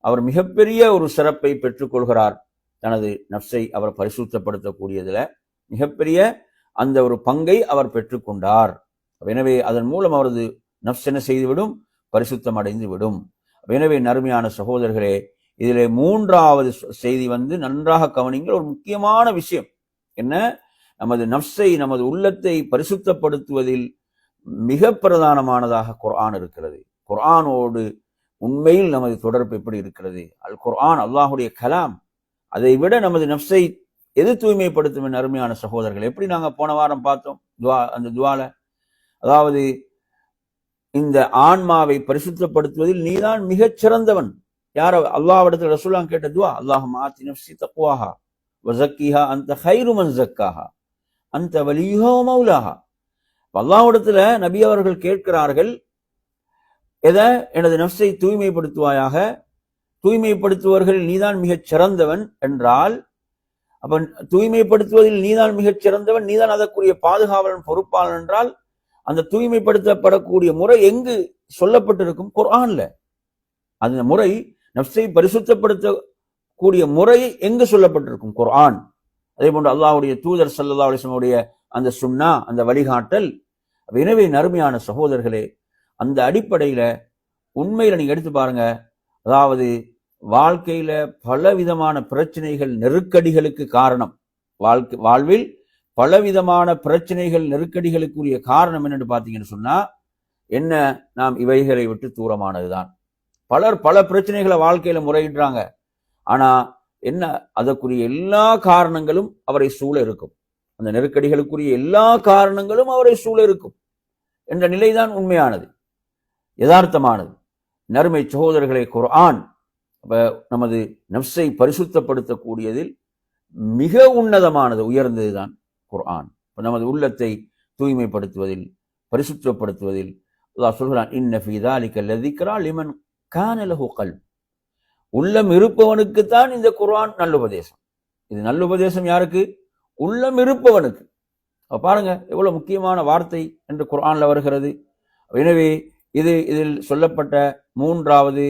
அவர் மிகப்பெரிய ஒரு சிறப்பை பெற்றுக்கொள்கிறார். தனது நஃப்ஸை அவர் பரிசுத்தப்படுத்தக்கூடியதுல மிகப்பெரிய அந்த ஒரு பங்கை அவர் பெற்றுக்கொண்டார். எனவே அதன் மூலம் அவரது நஃப்ஸ் என்ன செய்துவிடும்? பரிசுத்தம் அடைந்து விடும். எனவே நறுமையான சகோதரர்களே, இதிலே மூன்றாவது செய்தி நன்றாக கவனிங்கள். ஒரு முக்கியமான விஷயம் என்ன? நமது நஃப்ஸை, நமது உள்ளத்தை பரிசுத்தப்படுத்துவதில் மிக பிரதானமானதாக குர்ஆன் இருக்கிறது. குர்ஆனோடு உண்மையில் நமது தொடர்பு எப்படி இருக்கிறது? அல் குர்ஆன் அல்லாஹுடைய கலாம். அதை விட நமது நஃப்ஸை எது தூய்மைப்படுத்தும்? அருமையான சகோதரர்கள், எப்படி நாங்க போன வாரம் பார்த்தோம் அந்த துவால, அதாவது இந்த ஆன்மாவை பரிசுத்தப்படுத்துவதில் நீதான் மிகச் சிறந்தவன். யார? அல்லாஹ்விடத்தில் ரசூலுல்லாஹ் கேட்ட துவா, அல்லாஹும்ம ஆத்தி நஃப்ஸி தக்வாஹா வ ஸக்கிஹா அன்த கைரு மன் ஸக்காஹா அன்த வலியுஹா வ மௌலாஹா. அல்லாஹ்விடத்துல நபி அவர்கள் கேட்கிறார்கள், எதை? எனது நஃப்ஸை தூய்மைப்படுத்துவாயாக, தூய்மைப்படுத்துவர்கள் நீதான் மிகச் சிறந்தவன் என்றால், அப்ப தூய்மைப்படுத்துவதில் நீதான் மிகச் சிறந்தவன், நீதான் அதற்குரிய பாதுகாவலன், பொறுப்பாளன் என்றால், அந்த தூய்மைப்படுத்தப்படக்கூடிய முறை எங்கு சொல்லப்பட்டிருக்கும்? குர்ஆன்ல. அந்த முறை, நஃப்ஸை பரிசுத்தப்படுத்தக்கூடிய முறை எங்கு சொல்லப்பட்டிருக்கும்? குர்ஆன். அதே போன்று அல்லாஹ்வுடைய தூதர் ஸல்லல்லாஹு அலைஹி வஸல்லம் உடைய அந்த சுன்னா, அந்த வழிகாட்டல். எனவே நறுமையான சகோதரர்களே, அந்த அடிப்படையில உண்மையில நீங்க எடுத்து பாருங்க, அதாவது வாழ்க்கையில பலவிதமான பிரச்சனைகள், நெருக்கடிகளுக்கு காரணம், வாழ்வில் பலவிதமான பிரச்சனைகள், நெருக்கடிகளுக்குரிய காரணம் என்னன்னு பார்த்தீங்கன்னு சொன்னா என்ன? நாம் இவைகளை விட்டு தூரமானதுதான். பலர் பல பிரச்சனைகளை வாழ்க்கையில முறையிடுறாங்க. ஆனா என்ன? அதற்குரிய எல்லா காரணங்களும் அவரை சூழ இருக்கும். அந்த நெருக்கடிகளுக்குரிய எல்லா காரணங்களும் அவரை சூழ இருக்கும் என்ற நிலைதான் உண்மையானது, யதார்த்தமானது. நறுமை சகோதரர்களை, குர்ஆன் நமது நஃப்ஸை பரிசுத்தப்படுத்தக்கூடியதில் மிக உன்னதமானது, உயர்ந்ததுதான் குர்ஆன். நமது உள்ளத்தை தூய்மைப்படுத்துவதில், பரிசுத்தப்படுத்துவதில் அல்லாஹ் சொல்கிறான், இன்ன ஃபீ ஸாலிக லذிக்ரா லிமன் கான லஹு கல்ப். உள்ளம் இருப்பவனுக்குத்தான் இந்த குர்ஆன் நல்லுபதேசம். இது நல்லுபதேசம் யாருக்கு? உள்ளம் இருப்பவனுக்கு. பாருங்க எவ்வளவு முக்கியமான வார்த்தை என்று குர்ஆன்ல வருகிறது. எனவே இதில் சொல்லப்பட்ட மூன்றாவது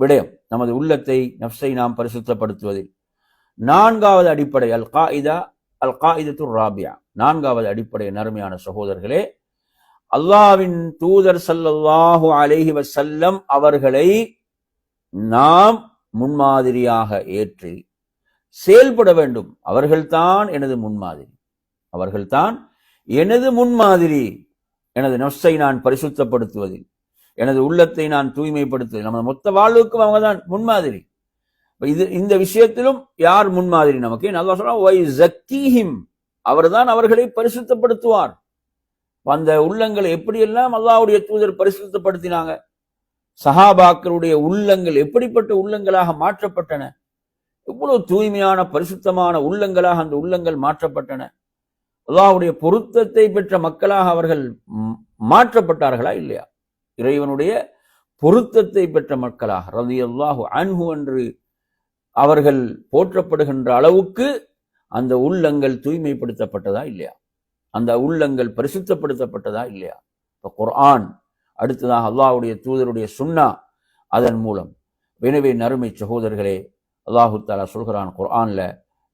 விடயம் நமது உள்ளத்தை, நஃப்ஸை நாம் பரிசுத்தப்படுத்துவதில். நான்காவது அடிப்படை அல் காயிதத்து ராபியா, நான்காவது அடிப்படை நறுமையான சகோதரர்களே, அல்லாஹ்வின் தூதர் ஸல்லல்லாஹு அலைஹி வஸல்லம் அவர்களை நாம் முன்மாதிரியாக ஏற்று செயல்பட வேண்டும். அவர்கள்தான் எனது முன்மாதிரி, அவர்கள்தான் எனது முன்மாதிரி. எனது நஃப்ஸை நான் பரிசுத்தப்படுத்துவதில், எனது உள்ளத்தை நான் தூய்மைப்படுத்துவதில், நமது மொத்த வாழ்வுக்கும் அவங்க தான் முன்மாதிரி. இந்த விஷயத்திலும் யார் முன்மாதிரி நமக்கு? அல்லாஹ் சொல்றான், வை ஸக்கீஹிம், அவர்தான் அவர்களை பரிசுத்தப்படுத்துவார். அந்த உள்ளங்களை எப்படியெல்லாம் அல்லாஹ்வுடைய தூதர் பரிசுத்தப்படுத்தினாங்க, சஹாபாக்களுடைய உள்ளங்கள் எப்படிப்பட்ட உள்ளங்களாக மாற்றப்பட்டன, எவ்வளவு தூய்மையான பரிசுத்தமான உள்ளங்களாக அந்த உள்ளங்கள் மாற்றப்பட்டன. அல்லாஹ்வுடைய பொருத்தத்தை பெற்ற மக்களாக அவர்கள் மாற்றப்பட்டார்களா இல்லையா? இறைவனுடைய பொருத்தத்தை பெற்ற மக்களாக ரலியல்லாஹு அன்ஹு என்று அவர்கள் போற்றப்படுகின்ற அளவுக்கு அந்த உள்ளங்கள் தூய்மைப்படுத்தப்பட்டதா இல்லையா? அந்த உள்ளங்கள் பரிசுத்தப்படுத்தப்பட்டதா இல்லையா? குர்ஆன் அடுத்ததாக அல்லாஹ்வுடைய தூதருடைய சுன்னா, அதன் மூலம். எனவே நறுமை சகோதரர்களே, அல்லாஹு தஆலா சொல்கிறான் குர்ஆன்ல,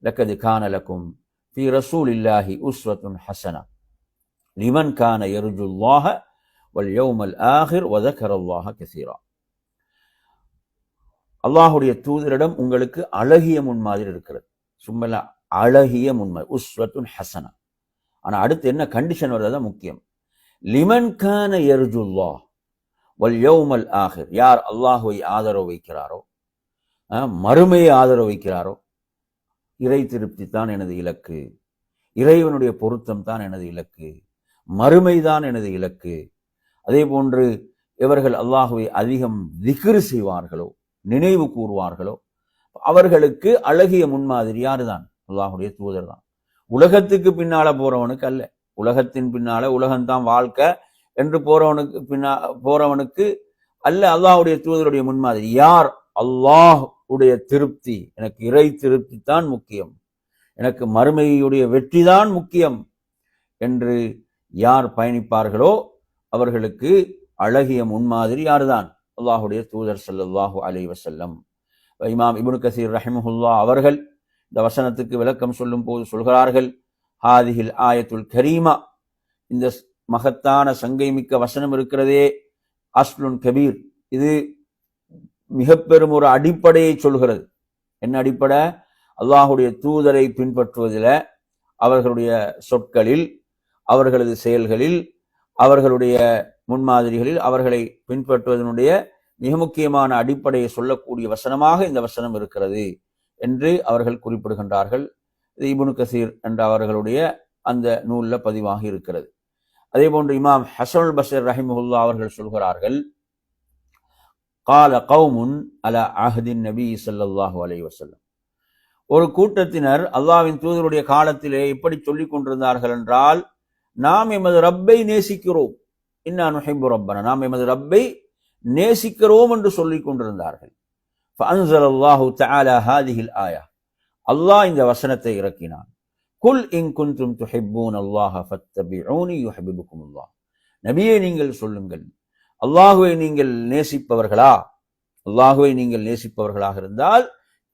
லக்கது கான லக்கும் ஃபீ ரசூலில்லாஹி உஸ்வத்துன் ஹஸனா லிமன் கான யர்ஜுல்லாஹ வல் யௌமல் ஆகிர் வ ذكرல்லாஹ கஸீரா. அல்லாஹ்வுடைய தூதரிடம் உங்களுக்கு அழகிய முன்மாதிரி இருக்கிறது. சும்மல அழகிய முன்மாதிரி, உஸ்வத்துன் ஹஸனா. ஆனா அடுத்து என்ன கண்டிஷன் வருது, அதான் முக்கியம். லிமன் கான யர்ஜுல்லாஹ் வல் யௌமல் ஆகிர், யார் அல்லாஹ்வை ஆதரவு வைக்கிறாரோ, மறுமையை ஆதரவு வைக்கிறாரோ, இறை திருப்தி தான் எனது இலக்கு, இறைவனுடைய பொருத்தம் தான் எனது இலக்கு, மறுமைதான் எனது இலக்கு. அதே போன்று இவர்கள் அல்லாஹ்வை அதிகம் திக்ர் செய்வார்களோ, நினைவு கூறுவார்களோ, அவர்களுக்கு அழகிய முன்மாதிரி யாரு தான்? அல்லாஹ்வுடைய தூதர் தான். உலகத்துக்கு பின்னால போறவனுக்கு அல்ல, உலகத்தின் பின்னால உலகம்தான் வாழ்க்கை என்று போறவனுக்கு அல்ல அல்லாஹ்வுடைய தூதருடைய முன்மாதிரி. யார் அல்லாஹ் உடைய திருப்தி, எனக்கு இறை திருப்தி தான் முக்கியம், எனக்கு மறுமையுடைய வெற்றி தான் முக்கியம் என்று யார் பயணிப்பார்களோ அவர்களுக்கு அழகிய முன்மாதிரி யாருதான்? அல்லாஹ்வுடைய தூதர் ஸல்லல்லாஹு அலைஹி வஸல்லம். இமாம் இப்னு கஸீர் ரஹிமஹுல்லாஹ் அவர்கள் இந்த வசனத்துக்கு விளக்கம் சொல்லும் போது சொல்கிறார்கள், ஹாதிஹில் ஆயத்துல் கரீமா, இந்த மகத்தான சங்கை மிக்க வசனம் இருக்கிறதே, அஸ்லுன் கபீர், இது மிக பெரும் ஒரு அடிப்படையை சொல்கிறது. என்ன அடிப்படை? அல்லாஹ்வுடைய தூதரை பின்பற்றுவதில், அவர்களுடைய சொற்களில், அவர்களது செயல்களில், அவர்களுடைய முன்மாதிரிகளில் அவர்களை பின்பற்றுவதனுடைய மிக முக்கியமான அடிப்படையை சொல்லக்கூடிய வசனமாக இந்த வசனம் இருக்கிறது என்று அவர்கள் குறிப்பிடுகின்றார்கள். இது இப்னு கஸீர் என்ற அவர்களுடைய அந்த நூல்ல பதிவாகி இருக்கிறது. அதே போன்று இமாம் ஹஸனுல் பஸ்ரி ரஹிமஹுல்லாஹ் அவர்கள் சொல்கிறார்கள், கால கௌமுன் அலா அஹ்தின் நபி ஸல்லல்லாஹு அலைஹி வஸல்லம், ஒரு கூட்டத்தினர் அல்லாஹ்வின் தூதருடைய காலத்திலே இப்படி சொல்லிக் கொண்டிருந்தார்கள் என்றால், நாம் எமது ரப்பை நேசிக்கிறோம், இன்னா நுஹிப்பு ரப்பனா, நாம் எமது ரப்பை நேசிக்கிறோம் என்று சொல்லிக் கொண்டிருந்தார்கள். ஃபஅன்ஸலல்லாஹு தஆலா ஹாதிஹில் ஆயா, அல்லாஹ் இந்த வசனத்தை இறக்கினான். குல் இன் குன்தும் துஹிப்பூனல்லாஹ ஃபத்தபிஊனி யுஹிப்புக்குமுல்லாஹ், நபியே நீங்கள் சொல்லுங்கள், அல்லாஹ்வை நீங்கள் நேசிப்பவர்களா, அல்லாஹ்வை நீங்கள் நேசிப்பவர்களாக இருந்தால்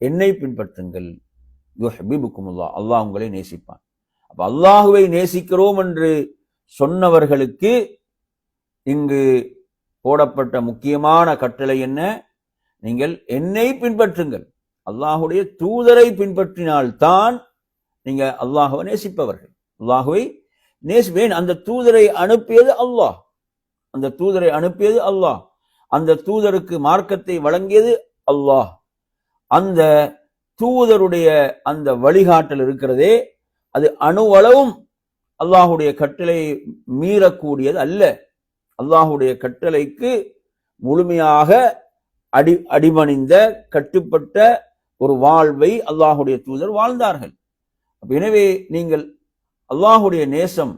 என்னை பின்பற்றுங்கள், யுஹிப்புக்குமுல்லாஹ், அல்லாஹ் உங்களை நேசிப்பான். அப்ப அல்லாஹ்வை நேசிக்கிறோம் என்று சொன்னவர்களுக்கு இங்கு போடப்பட்ட முக்கியமான கட்டளை என்ன? நீங்கள் என்னை பின்பற்றுங்கள். அல்லாஹ்வுடைய தூதரை பின்பற்றினால்தான் நீங்க அல்லாஹ்வை நேசிப்பவர்கள். அல்லாஹ்வை நேசிப்பேன். அந்த தூதரை அனுப்பியது அல்லாஹ், அந்த தூதரை அனுப்பியது அல்லாஹ், அந்த தூதருக்கு மார்க்கத்தை வழங்கியது அல்லாஹ். அந்த தூதருடைய அந்த வழிகாட்டல் இருக்கிறதே, அது அணுவளவும் அல்லாஹ்வுடைய கட்டளை மீறக்கூடியது அல்ல. அல்லாஹ்வுடைய கட்டளைக்கு முழுமையாக அடிபணிந்த கட்டுப்பட்ட ஒரு வாழ்வை அல்லாஹ்வுடைய தூதர் வாழ்ந்தார்கள். எனவே நீங்கள் அல்லாஹ்வுடைய நேசம்,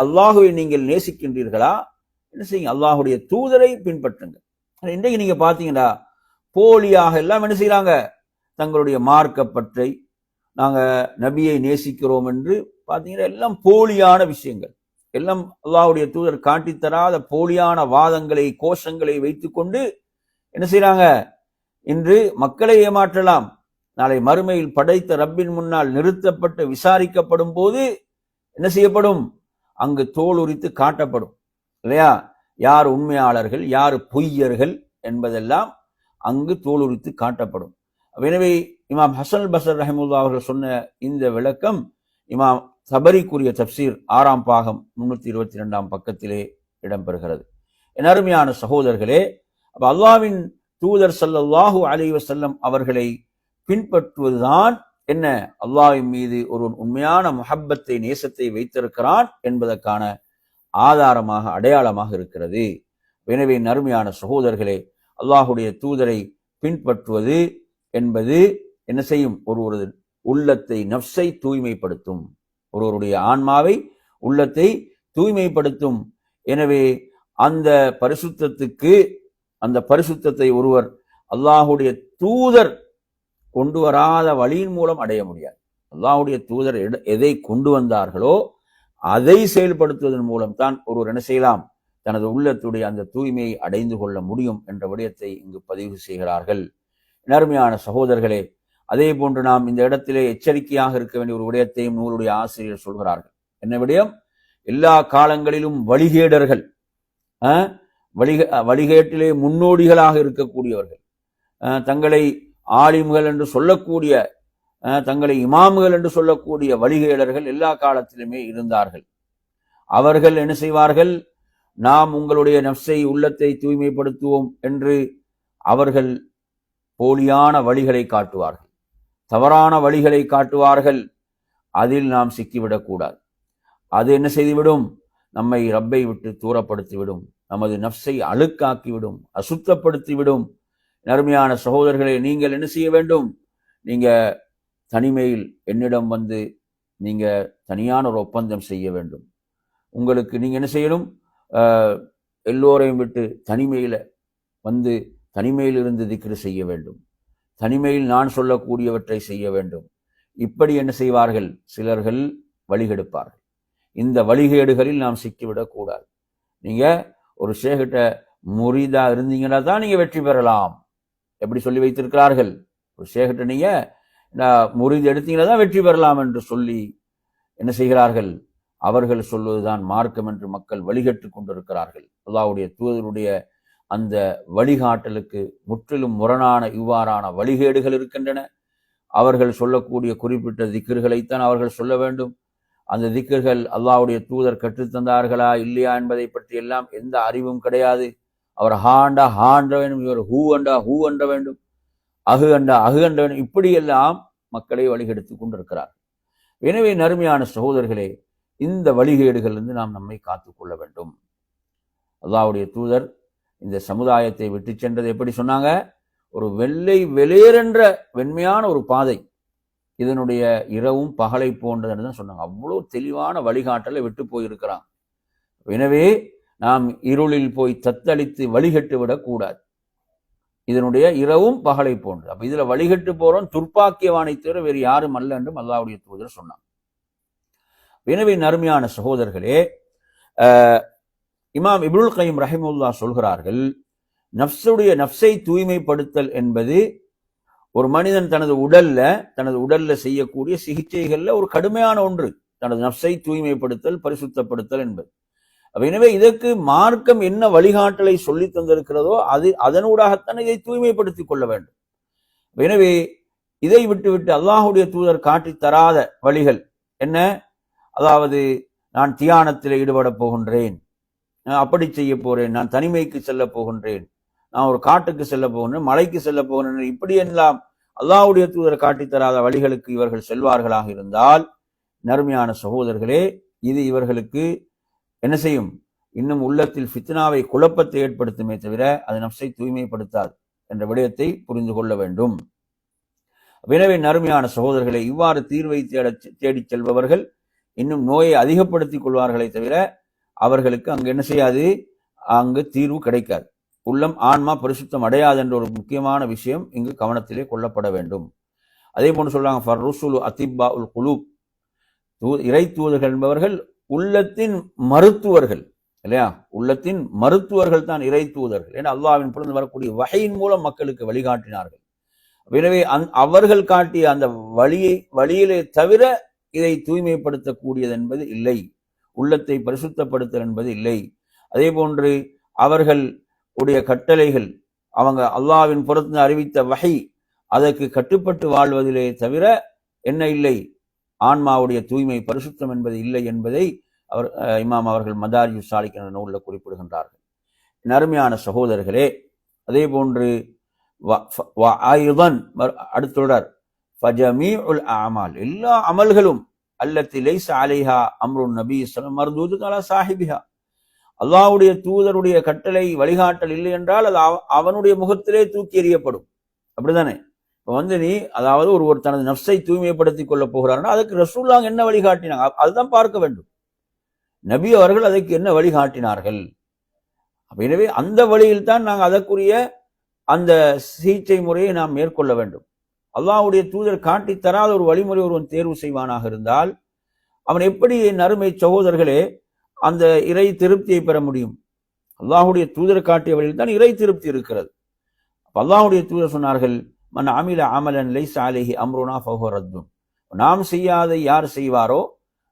அல்லாஹ்வை நீங்கள் நேசிக்கின்றீர்களா, என்ன செய்யுங்க, அல்லாஹ்வுடைய தூதரை பின்பற்றுங்கள். இன்றைக்கு நீங்க பாத்தீங்கன்னா போலியாக எல்லாம் என்ன செய்யறாங்க, தங்களுடைய மார்க்கப்பற்றை நாங்க நபியை நேசிக்கிறோம் என்று பாத்தீங்கன்னா எல்லாம் போலியான விஷயங்கள், எல்லாம் அல்லாஹ்வுடைய தூதர் காட்டித்தராத போலியான வாதங்களை, கோஷங்களை வைத்துக்கொண்டு என்ன செய்யறாங்க, இன்று மக்களை ஏமாற்றலாம். நாளை மறுமையில் படைத்த ரப்பின் முன்னால் நிறுத்தப்பட்டு விசாரிக்கப்படும் போது என்ன செய்யப்படும், அங்கு தோல் உரித்து காட்டப்படும் இல்லையா, யார் உண்மையாளர்கள் யார் பொய்யர்கள் என்பதெல்லாம் அங்கு தோல் உரித்து காட்டப்படும். எனவே இமாம் ஹஸனுல் பஸ்ரி ரஹிமஹுல்லாஹ் அவர்கள் சொன்ன இந்த விளக்கம் இமாம் தபரிக்குரிய தப்சீர் 6ஆம் பாகம் 322ஆம் பக்கத்திலே இடம்பெறுகிறது. என் அருமையான சகோதரர்களே, அப்ப அல்லாஹ்வின் தூதர் ஸல்லல்லாஹு அலைஹி வஸல்லம் அவர்களை பின்பற்றுவதுதான் என்ன, அல்லாஹ்வின் மீது ஒரு உண்மையான முஹப்பத்தை, நேசத்தை வைத்திருக்கிறான் என்பதற்கான ஆதாரமாக, அடையாளமாக இருக்கிறது. எனவே அருமையான சகோதரர்களே, அல்லாஹ்வுடைய தூதரை பின்பற்றுவது என்பது என்ன செய்யும், ஒருவரது உள்ளத்தை, நஃப்ஸை தூய்மைப்படுத்தும், ஒருவருடைய ஆன்மாவை, உள்ளத்தை தூய்மைப்படுத்தும். எனவே அந்த பரிசுத்தத்துக்கு, அந்த பரிசுத்தத்தை ஒருவர் அல்லாஹ்வுடைய தூதர் கொண்டு வராத வழியின் மூலம் அடைய முடியாது. அல்லாஹ்வுடைய தூதர் எதை கொண்டு வந்தார்களோ அதை செயல்படுத்துவதன் மூலம் தான் ஒருவர் என்ன செய்யலாம், தனது உள்ளத்துடைய அந்த தூய்மையை அடைந்து கொள்ள முடியும் என்ற விடயத்தை இங்கு பதிவு செய்கிறார்கள். அருமையான சகோதரர்களே, அதே போன்று நாம் இந்த இடத்திலே எச்சரிக்கையாக இருக்க வேண்டிய ஒரு விடயத்தையும் நூலுடைய ஆசிரியர் சொல்கிறார்கள். என்ன விடயம்? எல்லா காலங்களிலும் வழிகேடர்கள், வழிகேட்டிலே முன்னோடிகளாக இருக்கக்கூடியவர்கள், தங்களை ஆலிம்கள் என்று சொல்லக்கூடிய, தங்களை இமாம்கள் என்று சொல்லக்கூடிய வழிகேடர்கள் எல்லா காலத்திலுமே இருந்தார்கள். அவர்கள் என்ன செய்வார்கள்? நாம் உங்களுடைய நஃப்ஸை, உள்ளத்தை தூய்மைப்படுத்துவோம் என்று அவர்கள் போலியான வழிகளை காட்டுவார்கள், தவறான வழிகளை காட்டுவார்கள். அதில் நாம் சிக்கிவிடக்கூடாது. அது என்ன செய்துவிடும்? நம்மை ரப்பை விட்டு தூரப்படுத்திவிடும், நமது நஃப்ஸை அழுக்காக்கிவிடும், அசுத்தப்படுத்திவிடும். அருமையான சகோதரர்களே, நீங்கள் என்ன செய்ய வேண்டும்? நீங்க தனிமையில் என்னிடம் வந்து நீங்க தனியான ஒரு ஒப்பந்தம் செய்ய வேண்டும். உங்களுக்கு நீங்க என்ன செய்யணும்? எல்லோரையும் விட்டு தனிமையில வந்து தனிமையிலிருந்து திக்ரு செய்ய வேண்டும், தனிமையில் நான் சொல்லக்கூடியவற்றை செய்ய வேண்டும். இப்படி என்ன செய்வார்கள்? சிலர்கள் வழிகெடுப்பார்கள். இந்த வழிகேடுகளில் நாம் சிக்கிவிடக் கூடாது. நீங்க ஒரு ஷேகிட்ட முரீதா இருந்தீங்கன்னா தான் நீங்க வெற்றி பெறலாம். எப்படி சொல்லி வைத்திருக்கிறார்கள்? ஒரு ஷேகிட்ட நீங்க முரீது எடுத்தீங்கன்னா தான் வெற்றி பெறலாம் என்று சொல்லி என்ன செய்கிறார்கள்? அவர்கள் சொல்வதுதான் மார்க்கம் என்று மக்கள் வழிகட்டு கொண்டிருக்கிறார்கள். அல்லாஹ்வுடைய தூதருடைய அந்த வழிகாட்டலுக்கு முற்றிலும் முரணான இவ்வாறான வழிகேடுகள் இருக்கின்றன. அவர்கள் சொல்லக்கூடிய குறிப்பிட்ட திக்ருகளைத்தான் அவர்கள் சொல்ல வேண்டும். அந்த திக்ர்கள் அல்லாஹ்வுடைய தூதர் கற்றுத்தந்தார்களா இல்லையா என்பதை பற்றி எல்லாம் எந்த அறிவும் கிடையாது. அவர் ஹாண்டா ஹாண்ட வேண்டும், இவர் ஹூ அண்டா ஹூ அண்ட வேண்டும், அகு அண்டா அகு அண்ட வேண்டும். இப்படியெல்லாம் மக்களை வழிகெடுத்து கொண்டிருக்கிறார். எனவே நறுமையான சகோதரர்களே, இந்த வழிகேடுகளிலிருந்து நாம் நம்மை காத்துக்கொள்ள வேண்டும். அல்லாஹ்வுடைய தூதர் இந்த சமுதாயத்தை விட்டு சென்றது எப்படி சொன்னாங்க? ஒரு வெள்ளை வெளியேறென்ற வெண்மையான ஒரு பாதை, இதனுடைய இரவும் பகலை போன்றதுன்னு தான் சொன்னாங்க. அவ்வளோ தெளிவான வழிகாட்டலை விட்டு போயிருக்கிறான். எனவே நாம் இருளில் போய் தத்தளித்து வழிகட்டு விடக்கூடாது. இதனுடைய இரவும் பகலை போன்று. அப்ப இதுல வழிகட்டு போறோம் துர்ப்பாக்கியவானை தவிர வேறு யாரும் அல்ல என்றும் அல்லாஹ்வுடைய தூதர் சொன்னாங்க. எனவே நறுமையான சகோதரர்களே, இமாம் இப்னுல் கைம் ரஹிமஹுல்லாஹ் சொல்கிறார்கள், நஃப்ஸை தூய்மைப்படுத்தல் என்பது ஒரு மனிதன் தனது உடல்ல செய்யக்கூடிய சிகிச்சைகள்ல ஒரு கடுமையான ஒன்று. தனது நஃப்ஸை தூய்மைப்படுத்தல், பரிசுத்தப்படுத்தல் என்பது. எனவே இதற்கு மார்க்கம் என்ன வழிகாட்டலை சொல்லி தந்திருக்கிறதோ அதனூடாகத்தான் இதை தூய்மைப்படுத்திக் கொள்ள வேண்டும். எனவே இதை விட்டுவிட்டு அல்லாஹ்வுடைய தூதர் காட்டி தராத வழிகள் என்ன? அதாவது நான் தியானத்தில் ஈடுபட போகின்றேன், அப்படி செய்ய போறேன், நான் தனிமைக்கு செல்ல போகின்றேன், நான் ஒரு காட்டுக்கு செல்ல போகின்றேன், மலைக்கு செல்ல போகின்றேன், இப்படி எல்லாம் அல்லாஹ்வுடைய தூதர் காட்டித்தராத வழிகளுக்கு இவர்கள் செல்வார்களாக இருந்தால், நறுமையான சகோதரர்களே, இது இவர்களுக்கு என்ன செய்யும்? இன்னும் உள்ளத்தில் ஃபித்னாவை, குழப்பத்தை ஏற்படுத்துமே தவிர அது நஃப்ஸை தூய்மைப்படுத்தாது என்ற விடயத்தை புரிந்து கொள்ள வேண்டும். எனவே நறுமையான சகோதரர்களை, இவ்வாறு தீர்வை தேடிச் செல்பவர்கள் இன்னும் நோயை அதிகப்படுத்திக் கொள்வார்களே தவிர அவர்களுக்கு அங்கு என்ன செய்யாது? அங்கு தீர்வு கிடைக்காது. உள்ளம், ஆன்மா பரிசுத்தம் அடையாது என்ற ஒரு முக்கியமான விஷயம் இங்கு கவனத்திலே கொள்ளப்பட வேண்டும். அதே போன்று சொல்றாங்க, ஃபர்ருசுலு அதிப்பா உல் குலூப், இறை தூதர்கள் என்பவர்கள் உள்ளத்தின் மருத்துவர்கள் இல்லையா? உள்ளத்தின் மருத்துவர்கள் தான் இறை தூதர்கள். ஏன்னா அல்லாஹ்வின் புறந்து வரக்கூடிய வஹையின் மூலம் மக்களுக்கு வழிகாட்டினார்கள். எனவே அவர்கள் காட்டிய அந்த வழியிலே தவிர இதை தூய்மைப்படுத்தக்கூடியது என்பது இல்லை, உள்ளத்தை பரிசுத்தப்படுத்தல் என்பது இல்லை. அதே போன்று அவர்கள் உடைய கட்டளைகள், அவங்க அல்லாஹ்வின் புறத்து அறிவித்த வஹை, அதற்கு கட்டுப்பட்டு வாழ்வதிலே தவிர என்ன இல்லை? ஆன்மாவுடைய தூய்மை, பரிசுத்தம் என்பது இல்லை என்பதை இமாம் அவர்கள் மதாரிஜுஸ் சாலிக் என்ற நூலில் குறிப்பிடுகின்றார்கள். நறுமையான சகோதரர்களே, அதே போன்று அடுத்துள்ளார், ஃபஜமீஉல் அமால், எல்லா அமல்களும் அல்லத்தி லைஸ அலைஹா அம்ருன் நபி ஸல்லல்லாஹு மர்தூது அலா சாஹிபிஹா, அல்லாஹ்வுடைய தூதருடைய கட்டளை வழிகாட்டல் இல்லை என்றால் அது அவனுடைய முகத்திலே தூக்கி எறியப்படும். அப்படிதானே? இப்போ நீ அதாவது ஒருவர் தனது நஃப்ஸை தூய்மைப்படுத்திக் கொள்ள போகிறார்னா அதுக்கு ரசூலுல்லாஹ் என்ன வழிகாட்டினாங்க அதுதான் பார்க்க வேண்டும். நபி அவர்கள் அதற்கு என்ன வழிகாட்டினார்கள்? எனவே அந்த வழியில் தான் நாங்கள் அதற்குரிய அந்த சிகிச்சை முறையை நாம் மேற்கொள்ள வேண்டும். அல்லாஹ்வுடைய தூதர் காட்டி தராத ஒரு வழிமுறை ஒருவன் தேர்வு செய்வானாக இருந்தால் அவன் எப்படி, நறுமை சகோதரர்களே, அந்த இறை திருப்தியை பெற முடியும்? அல்லாஹுடைய தூதர் காட்டிய வழியில் தான் இறை திருப்தி இருக்கிறது. அல்லாஹுடைய தூதர் சொன்னார்கள், மன் அமில அமலன் லைஸ அலைஹி அம்ருனா ஃபஹுவ ரத்துன். நாம் செய்யாத யார் செய்வாரோ,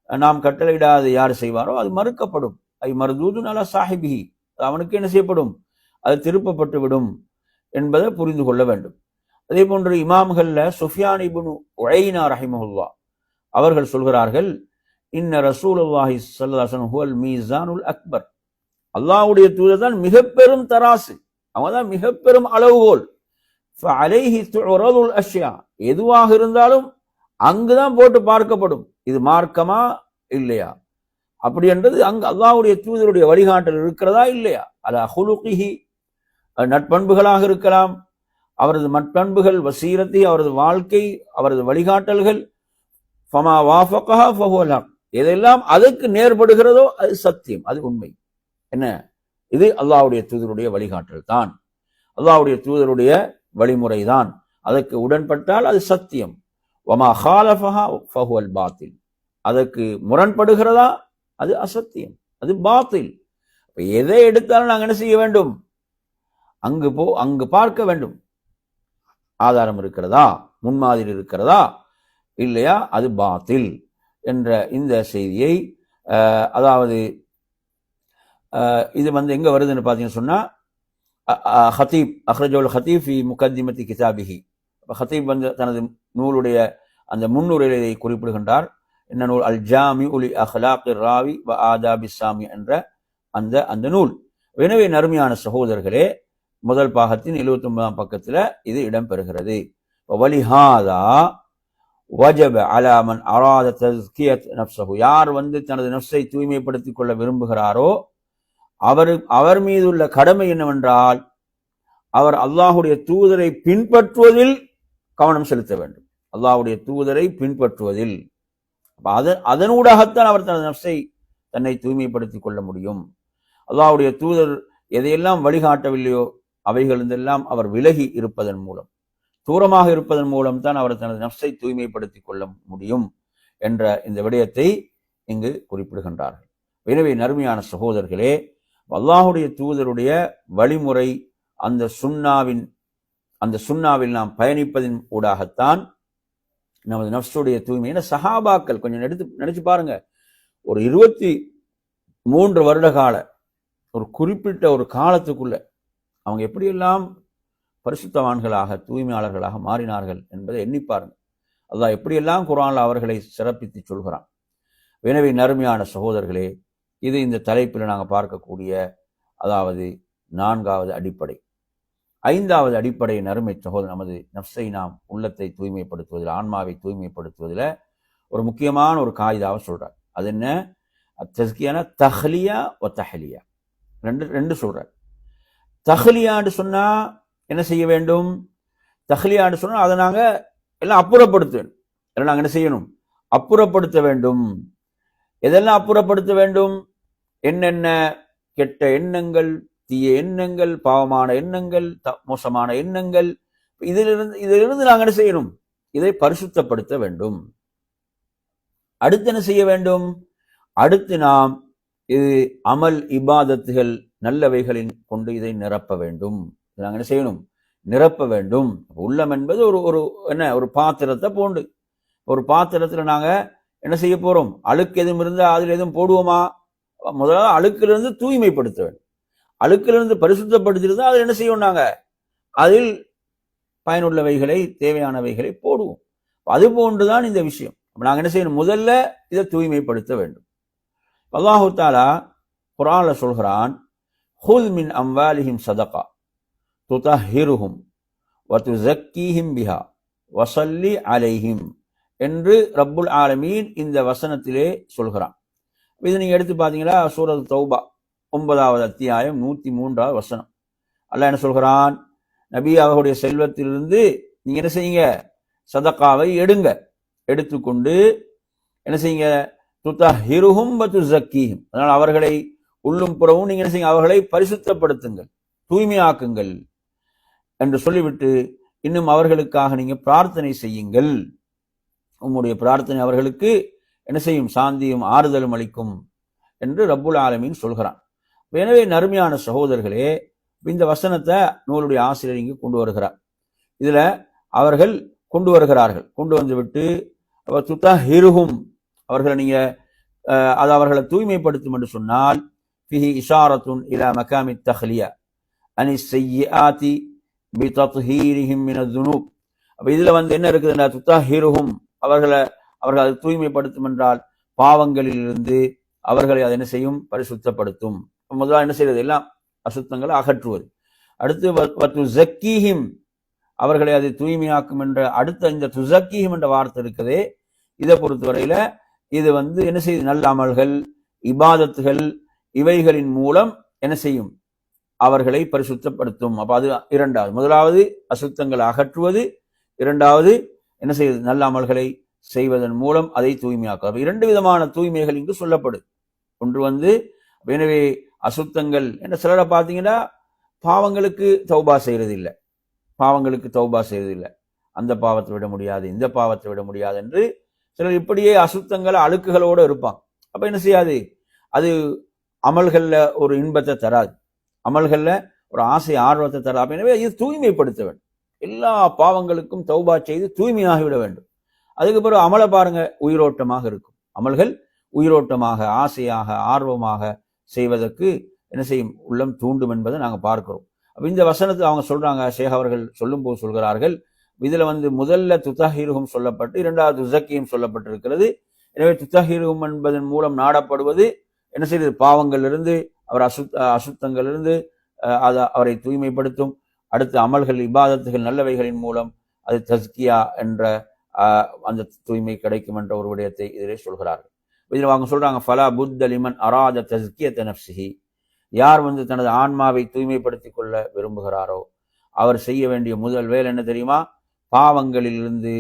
நாம் கட்டளையிடாத யார் செய்வாரோ அது மறுக்கப்படும். ஐ மர்தூதுன் அலா சாஹிபிஹி, அவனுக்கு என்ன செய்யப்படும், அது திருப்பப்பட்டு விடும் என்பதை புரிந்து கொள்ள வேண்டும். அதே போன்று இமாம்கள்ல சுஃபியான் இப்னு உழைனா ரஹிமஹுல்லாஹ் அவர்கள் சொல்கிறார்கள், இன்ன ரசூலுல்லாஹி ஸல்லல்லாஹு அலைஹி வஸல்லம் ஹுவல் மீசானுல் அக்பர். அல்லாஹ்வுடைய தூதர் தான் மிக பெரும் தராசு, அவங்க தான் மிக பெரும் அளவுகோல். ஃபஅலைஹி துரதுல் அஷ்யா, எதுவாக இருந்தாலும் அங்குதான் போட்டு பார்க்கப்படும், இது மார்க்கமா இல்லையா அப்படி என்றது அங்கு அல்லாஹ்வுடைய தூதருடைய வழிகாட்டல் இருக்கிறதா இல்லையா. அலா ஹுலுகிஹி, நட்பண்புகளாக இருக்கலாம், அவரது நட்பண்புகள், வசீரத்தி, அவரது வாழ்க்கை, அவரது வழிகாட்டல்கள். ஃபமா வாஃபகஹா ஃபஹுவல் ஹக், எதெல்லாம் அதுக்கு நேர்படுகிறதோ அது சத்தியம், அது உண்மை. என்ன, இது அல்லாஹ்வுடைய தூதருடைய வழிகாட்டல் தான், அல்லாஹ்வுடைய தூதருடைய வழிமுறை தான். அதற்கு உடன்பட்டால் அது சத்தியம். வமா ஹாலஃபஹா ஃபஹுவல் பாத்தில், அதற்கு முரண்படுகிறதா அது அசத்தியம், அது பாத்தில். எதை எடுத்தாலும் நாங்கள் என்ன செய்ய வேண்டும், அங்கு பார்க்க வேண்டும், ஆதாரம் இருக்கிறதா, முன்மாதிரி இருக்கிறதா இல்லையா, அது பாத்தில் என்ற இந்த செய்தியை, அதாவது இது எங்க வருதுன்னு பார்த்தீங்கன்னு சொன்னா, ஹத்தீப் அஹ்ரஜுல் ஹத்தீப் ஃபி முகத்திமத்தி கிதாபிஹி, ஹத்தீப் தனது நூலுடைய அந்த முன்னுரையை குறிப்பிடுகின்றார். என்ன நூல், அல் ஜாமி உலி அஹ்லாக் ராவி வ ஆதாபி சாமி என்ற அந்த நூல். எனவே நறுமையான சகோதரர்களே, முதல் பாகத்தின் 79ஆம் பக்கத்தில் இது இடம்பெறுகிறது. வலிஹாதா வஜப அலா மன் அராத தஸ்கியத் நஃப்ஸஹு, யார் தனது நஃப்ஸை தூய்மைப்படுத்திக் கொள்ள விரும்புகிறாரோ அவர் மீது உள்ள கடமை என்னவென்றால், அவர் அல்லாஹுடைய தூதரை பின்பற்றுவதில் கவனம் செலுத்த வேண்டும். அல்லாஹுடைய தூதரை பின்பற்றுவதில், அதனூடாகத்தான் அவர் தனது நஃப்ஸை தன்னை தூய்மைப்படுத்திக் கொள்ள முடியும். அல்லாஹுடைய தூதர் எதையெல்லாம் வழிகாட்டவில்லையோ அவைகளிருந்தெல்லாம் அவர் விலகி இருப்பதன் மூலம், தூரமாக இருப்பதன் மூலம் தான் அவர் தனது நஃப்ஸை தூய்மைப்படுத்திக் கொள்ள முடியும் என்ற இந்த விடயத்தை இங்கு குறிப்பிடுகின்றார்கள். எனவே நறுமையான சகோதரர்களே, அல்லாஹுடைய தூதருடைய வழிமுறை, அந்த சுன்னாவில் நாம் பயணிப்பதின் ஊடாகத்தான் நமது நஃப்ஸுடைய தூய்மை. சஹாபாக்கள் கொஞ்சம் நினைச்சு பாருங்க, ஒரு 23 வருட கால ஒரு குறிப்பிட்ட ஒரு காலத்துக்குள்ள அவங்க எப்படியெல்லாம் பரிசுத்தவான்களாக, தூய்மையாளர்களாக மாறினார்கள் என்பதை எண்ணி பாருங்க. அல்லாஹ் எப்படியெல்லாம் குர்ஆன்ல அவர்களை சிறப்பித்து சொல்கிறான். எனவே நறுமையான சகோதரர்களே, இது இந்த தலைப்பில் நாங்கள் பார்க்கக்கூடிய அதாவது 4வது அடிப்படை. 5வது அடிப்படை நறுமை சகோதரர், நமது நஃப்ஸை நாம் உள்ளத்தை தூய்மைப்படுத்துவதில், ஆன்மாவை தூய்மைப்படுத்துவதில் ஒரு முக்கியமான ஒரு காயிதாவை சொல்றார். அது என்ன, தஸ்கியான தஹ்லியா வ தஹ்லியா, ரெண்டு சொல்றார். தஹ்லியான்னு சொன்னா என்ன செய்ய வேண்டும், தஹ்லியான்னு சொன்னா அதை நாங்க எல்லாம் அப்புறப்படுத்துவேன், நாங்கள் என்ன செய்யணும், அப்புறப்படுத்த வேண்டும். எதெல்லாம் அப்புறப்படுத்த வேண்டும், என்னென்ன கெட்ட எண்ணங்கள், தீய எண்ணங்கள், பாவமான எண்ணங்கள், மோசமான எண்ணங்கள், இதிலிருந்து நாங்கள் என்ன செய்யணும், இதை பரிசுத்தப்படுத்த வேண்டும். அடுத்து என்ன செய்ய வேண்டும், அடுத்து நாம் இது அமல் இபாதத்துகள் நல்லவைகளின் கொண்டு இதை நிரப்ப வேண்டும். நாங்கள் என்ன செய்யணும், நிரப்ப வேண்டும். உள்ளம் என்பது ஒரு பாத்திரத்தை போன்று. ஒரு பாத்திரத்தில் நாங்க என்ன செய்ய போறோம், அழுக்கு எதுவும் இருந்தால் அதில் எதுவும் போடுவோமா, முதலாவது அழுக்கிலிருந்து தூய்மைப்படுத்த வேண்டும். அழுக்கிலிருந்து பரிசுத்தப்படுத்திருந்தா அதில் என்ன செய்வோம், நாங்க அதில் பயனுள்ளவைகளை, தேவையானவைகளை போடுவோம். அது போன்றுதான் இந்த விஷயம். நாங்கள் என்ன செய்யணும், முதல்ல இதை தூய்மைப்படுத்த வேண்டும். அல்லாஹு தஆலா குர்ஆன்ல சொல்கிறான், ஹுத் மின் அம்வாலிஹிம் ஸதகா துதஹிருஹும் வ துஸக்கீஹிம் பிஹா வஸல்லி அலைஹிம் என்று ரப்புல் ஆலமீன் இந்த வசனத்திலே சொல்கிறான். இதை நீங்க எடுத்து பார்த்தீங்களா, சூரத் தௌபா 9வது அத்தியாயம் 103வது வசனம். அல்லாஹ் என்ன சொல்கிறான், நபி அவர்களுடைய செல்வத்திலிருந்து நீங்க என்ன செய்யுங்க, சதகாவை எடுத்துக்கொண்டு என்ன செய்யுங்க, துதஹிருஹும் வ துஸக்கீஹிம், அதனால் அவர்களை உள்ளும் புறவும் நீங்க என்ன செய்யுங்க, அவர்களை பரிசுத்தப்படுத்துங்கள், தூய்மையாக்குங்கள் என்று சொல்லிவிட்டு இன்னும் அவர்களுக்காக நீங்க பிரார்த்தனை செய்யுங்கள். உம்முடைய பிரார்த்தனை அவர்களுக்கு என்ன செய்யும், சாந்தியும் ஆறுதலும் அளிக்கும் என்று ரப்புல் ஆலமீன் சொல்கிறான். எனவே நறுமையான சகோதரர்களே, இந்த வசனத்தை நூலுடைய ஆசிரியர் இங்கு கொண்டு வருகிறார். இதுல அவர்கள் கொண்டு வருகிறார்கள். கொண்டு வந்து விட்டு துதஹிருஹும், அவர்களை நீங்க அது அவர்களை தூய்மைப்படுத்தும் என்று சொன்னால் ஃபிஹி இஷாரத்துன் இலா மகாமி தஹ்லியா அனி ஸய்யிஆதி பிதத்ஹீரிஹிம் மினத் துனூப். அப்ப இதுல என்ன இருக்குதுன்னா, துதஹிருஹும், அவர்கள் அதை தூய்மைப்படுத்தும் என்றால் பாவங்களிலிருந்து அவர்களை அதை என்ன செய்யும், பரிசுத்தப்படுத்தும். முதலாக என்ன செய்வது, எல்லாம் அசுத்தங்களை அகற்றுவது. அடுத்து ஜக்கீஹிம், அவர்களை அதை தூய்மையாக்கும் என்ற அடுத்த இந்த துசக்கீஹிம் என்ற வார்த்தை இருக்குதே, இதை பொறுத்தவரையில இது என்ன செய்யுது, நல்ல அமல்கள், இபாதத்துகள், இவைகளின் மூலம் என்ன செய்யும், அவர்களை பரிசுத்தப்படுத்தும். அப்ப அது இரண்டாவது. முதலாவது அசுத்தங்களை அகற்றுவது, இரண்டாவது என்ன செய்யுது, நல்ல அமல்களை செய்வதன் மூலம் அதை தூய்மையாக்கும். இரண்டு விதமான தூய்மைகள் இங்கு சொல்லப்படுது. ஒன்று எனவே அசுத்தங்கள் என்ன, சிலரை பார்த்தீங்கன்னா பாவங்களுக்கு தௌபா செய்யறது இல்லை, அந்த பாவத்தை விட முடியாது, இந்த பாவத்தை விட முடியாது என்று சிலர் இப்படியே அசுத்தங்கள் அழுக்குகளோடு இருப்பாங்க. அப்ப என்ன செய்யாது, அது அமல்கள்ல ஒரு இன்பத்தை தராது, அமல்கள்ல ஒரு ஆசை ஆர்வத்தை தராது. எனவே இது தூய்மைப்படுத்த வேண்டும், எல்லா பாவங்களுக்கும் தௌபா செய்து தூய்மையாகிவிட வேண்டும். அதுக்கு பிறகு அமலை பாருங்க, உயிரோட்டமாக இருக்கும். அமல்கள் உயிரோட்டமாக, ஆசையாக, ஆர்வமாக செய்வதற்கு என்ன செய்யும், உள்ளம் தூண்டும் என்பதை நாங்கள் பார்க்கிறோம். அப்ப இந்த வசனத்தை அவங்க சொல்றாங்க, ஷேக் அவர்கள் சொல்லும் போது சொல்கிறார்கள், இதுல முதல்ல துதஹிருஹும் சொல்லப்பட்டு இரண்டாவது துஸக்கியும் சொல்லப்பட்டிருக்கிறது. எனவே துதஹிருஹும் என்பதன் மூலம் நாடப்படுவது என்ன செய்யுது, பாவங்களிலிருந்து, அவர் அசுத்தங்களிலிருந்து அவரை தூய்மைப்படுத்தும். அடுத்து அமல்கள், இபாதத்துகள், நல்லவைகளின் மூலம் அது தஸ்கியா என்ற அந்த தூய்மை கிடைக்கும் என்ற ஒரு விடயத்தை இதிலே சொல்கிறார்கள். இதில் அவங்க சொல்றாங்க, ஃபலா புத்த லிமன் அராத தஸ்கியத நஃப்ஸிஹி, யார் தனது ஆன்மாவை தூய்மைப்படுத்திக் கொள்ள விரும்புகிறாரோ அவர் செய்ய வேண்டிய முதல் வேலை என்ன தெரியுமா, பாவங்களிலிருந்து,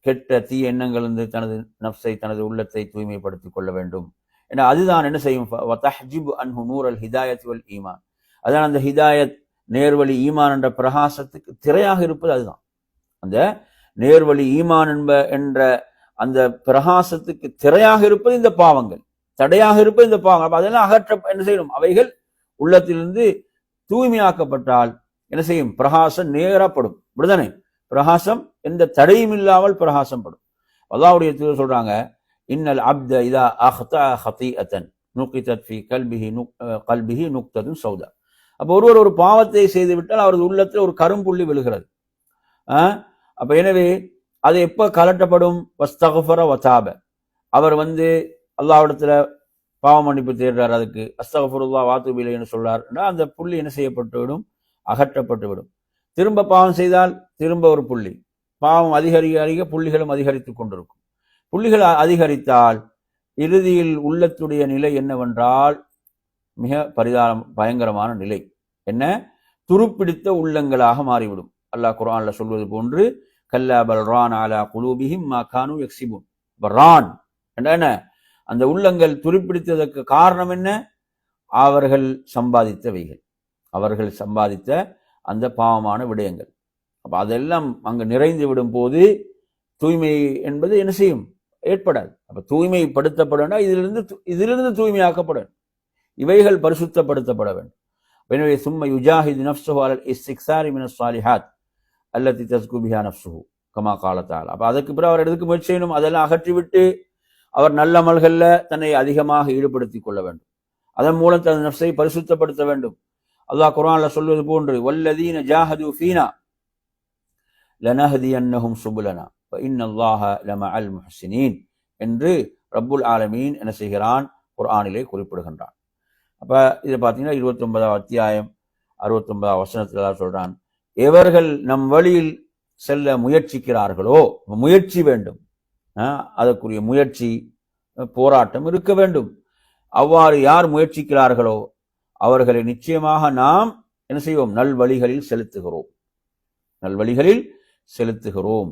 கெட்ட தீய எண்ணங்களிலிருந்து தனது நஃப்ஸை, தனது உள்ளத்தை தூய்மைப்படுத்திக் கொள்ள வேண்டும். ஏன்னா அதுதான் என்ன செய்யும், வதஹ்ஜிபு அன்ஹு நூரல் ஹிதாயத் வல் ஈமான், அதான் அந்த ஹிதாயத், நேர்வழி, ஈமான் என்ற பிரகாசத்துக்கு திரையாக இருப்பது அதுதான். அந்த நேர்வழி ஈமான் என்ற அந்த பிரகாசத்துக்கு திரையாக இருப்பது இந்த பாவங்கள், தடையாக இருப்பது இந்த பாவங்கள். அதெல்லாம் அகற்ற என்ன செய்யணும், அவைகள் உள்ளத்திலிருந்து தூய்மையாக்கப்பட்டால் என்ன செய்யும், பிரகாசம் நேரப்படும். விடுதனை பிரகாசம் எந்த தடையும் இல்லாமல் பிரகாசம் படும். அல்லாஹ்வுடைய தூதர் சொல்றாங்க, இன்னல் அப்த இதா அஹ்தா ஹதீஅத்தன் நுகிதத் ஃபீ கல்பிஹி நுக்தத்துன் சௌதா. அப்போ ஒருவர் ஒரு பாவத்தை செய்து விட்டால் அவரது உள்ளத்தில் ஒரு கரும்புள்ளி விழுகிறது. அப்ப எனவே அது எப்ப கலட்டப்படும், வஸ்தக்ஃபர வதாப, அவர் அல்லாஹ்விடத்துல பாவ மன்னிப்பு தேடுறார், அதுக்கு அஸ்தக்ஃபிருல்லாஹ் வாத்துபு இலைஹின்னு சொல்றார், அந்த புள்ளி என்ன செய்யப்பட்டு விடும், அகற்றப்பட்டு விடும். திரும்ப பாவம் செய்தால் திரும்ப ஒரு புள்ளி, பாவம் அதிகரிக்க புள்ளிகளும் அதிகரித்துக் கொண்டிருக்கும். புள்ளிகள் அதிகரித்தால் இறுதியில் உள்ளத்துடைய நிலை என்னவென்றால் மிக பயங்கரமான நிலை என்ன, துருப்பிடித்த உள்ளங்களாக மாறிவிடும். அல்லாஹ் குர்ஆன்ல சொல்வது போன்று, கல்லா பல் ரான் அலா குலூபிஹிம் மா கானூ யக்ஸிபூன். ரான் என்ன, அந்த உள்ளங்கள் துருப்பிடித்ததற்கு காரணம் என்ன, அவர்கள் சம்பாதித்த அந்த பாவமான விடயங்கள். அப்ப அதெல்லாம் அங்கு நிறைந்து விடும் போது தூய்மை என்பது என்ன செய்யும், ஏற்படாது. அப்ப தூய்மைப்படுத்தப்பட இதிலிருந்து தூய்மையாக்கப்படும், இவைகள் பரிசுத்தப்படுத்தப்பட வேண்டும். எனவே சும்ம யுஜாஹிது நஃப்ஸஹு அலல் இஸ்திக்ஸாரி மினஸ் ஸாலிஹாத் அல்லதி தஸ்கு பிஹா நஃப்ஸுஹு கமா கால தஆலா. அப்ப அதுக்கு பிறகு அவர் எதுக்கு முயற்சி செய்யணும், அதெல்லாம் அகற்றிவிட்டு அவர் நல்ல அமல்கள்ல தன்னை அதிகமாக ஈடுபடுத்திக் கொள்ள வேண்டும். அதன் மூலம் தனது நஃப்ஸை பரிசுத்தப்படுத்த வேண்டும். அல்லாஹ் குர்ஆன்ல சொல்வது போன்று, வல்லதீன ஜாஹது ஃபீனா லனஹ்தியன்னஹும் சுபுலனா வ இன்னல்லாஹ லமஅல் முஹ்ஸினீன் என்று ரப்புல் ஆலமீன் என்ன செய்கிறான், குர்ஆனிலே குறிப்பிடுகின்றான். அப்ப இதை பார்த்தீங்கன்னா 29வது அத்தியாயம் 69வது வசனத்தில் சொல்றான், எவர்கள் நம் வழியில் செல்ல முயற்சிக்கிறார்களோ, முயற்சி வேண்டும், அதற்குரிய முயற்சி போராட்டம் இருக்க வேண்டும். அவ்வாறு யார் முயற்சிக்கிறார்களோ அவர்களை நிச்சயமாக நாம் என்ன செய்வோம், நல்வழிகளில் செலுத்துகிறோம்,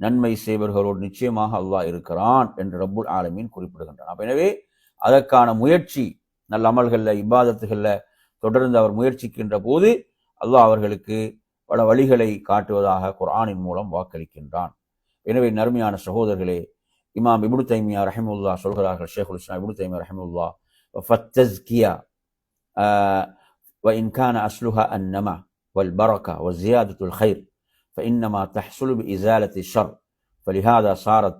நன்மை செய்வர்களோடு நிச்சயமாக அல்லாஹ் இருக்கிறான் என்று ரப்புல் ஆலமீன் குறிப்பிடுகின்றான். எனவே அதற்கான முயற்சி, நல்ல அமல்கள்ல, இபாதத்துகள்ல தொடர்ந்து அவர் முயற்சிக்கின்ற போது அல்லாஹ் அவர்களுக்கு பல வழிகளை காட்டுவதாக குர்ஆனின் மூலம் வாக்களிக்கின்றான். எனவே நறுமையான சகோதரர்களே, இமாம் இப்னு தைமியா ரஹிமஹுல்லாஹ் சொல்கிறார்கள், ஷேகுல் இஸ்லாம் இப்னு தைமியா ரஹிமஹுல்லாஹ், ஃபத்தஸ்கியா وإن كان أصلها النمى والبركة وزيادة الخير فإنما تحصل بإزالة الشر فلهذا صارت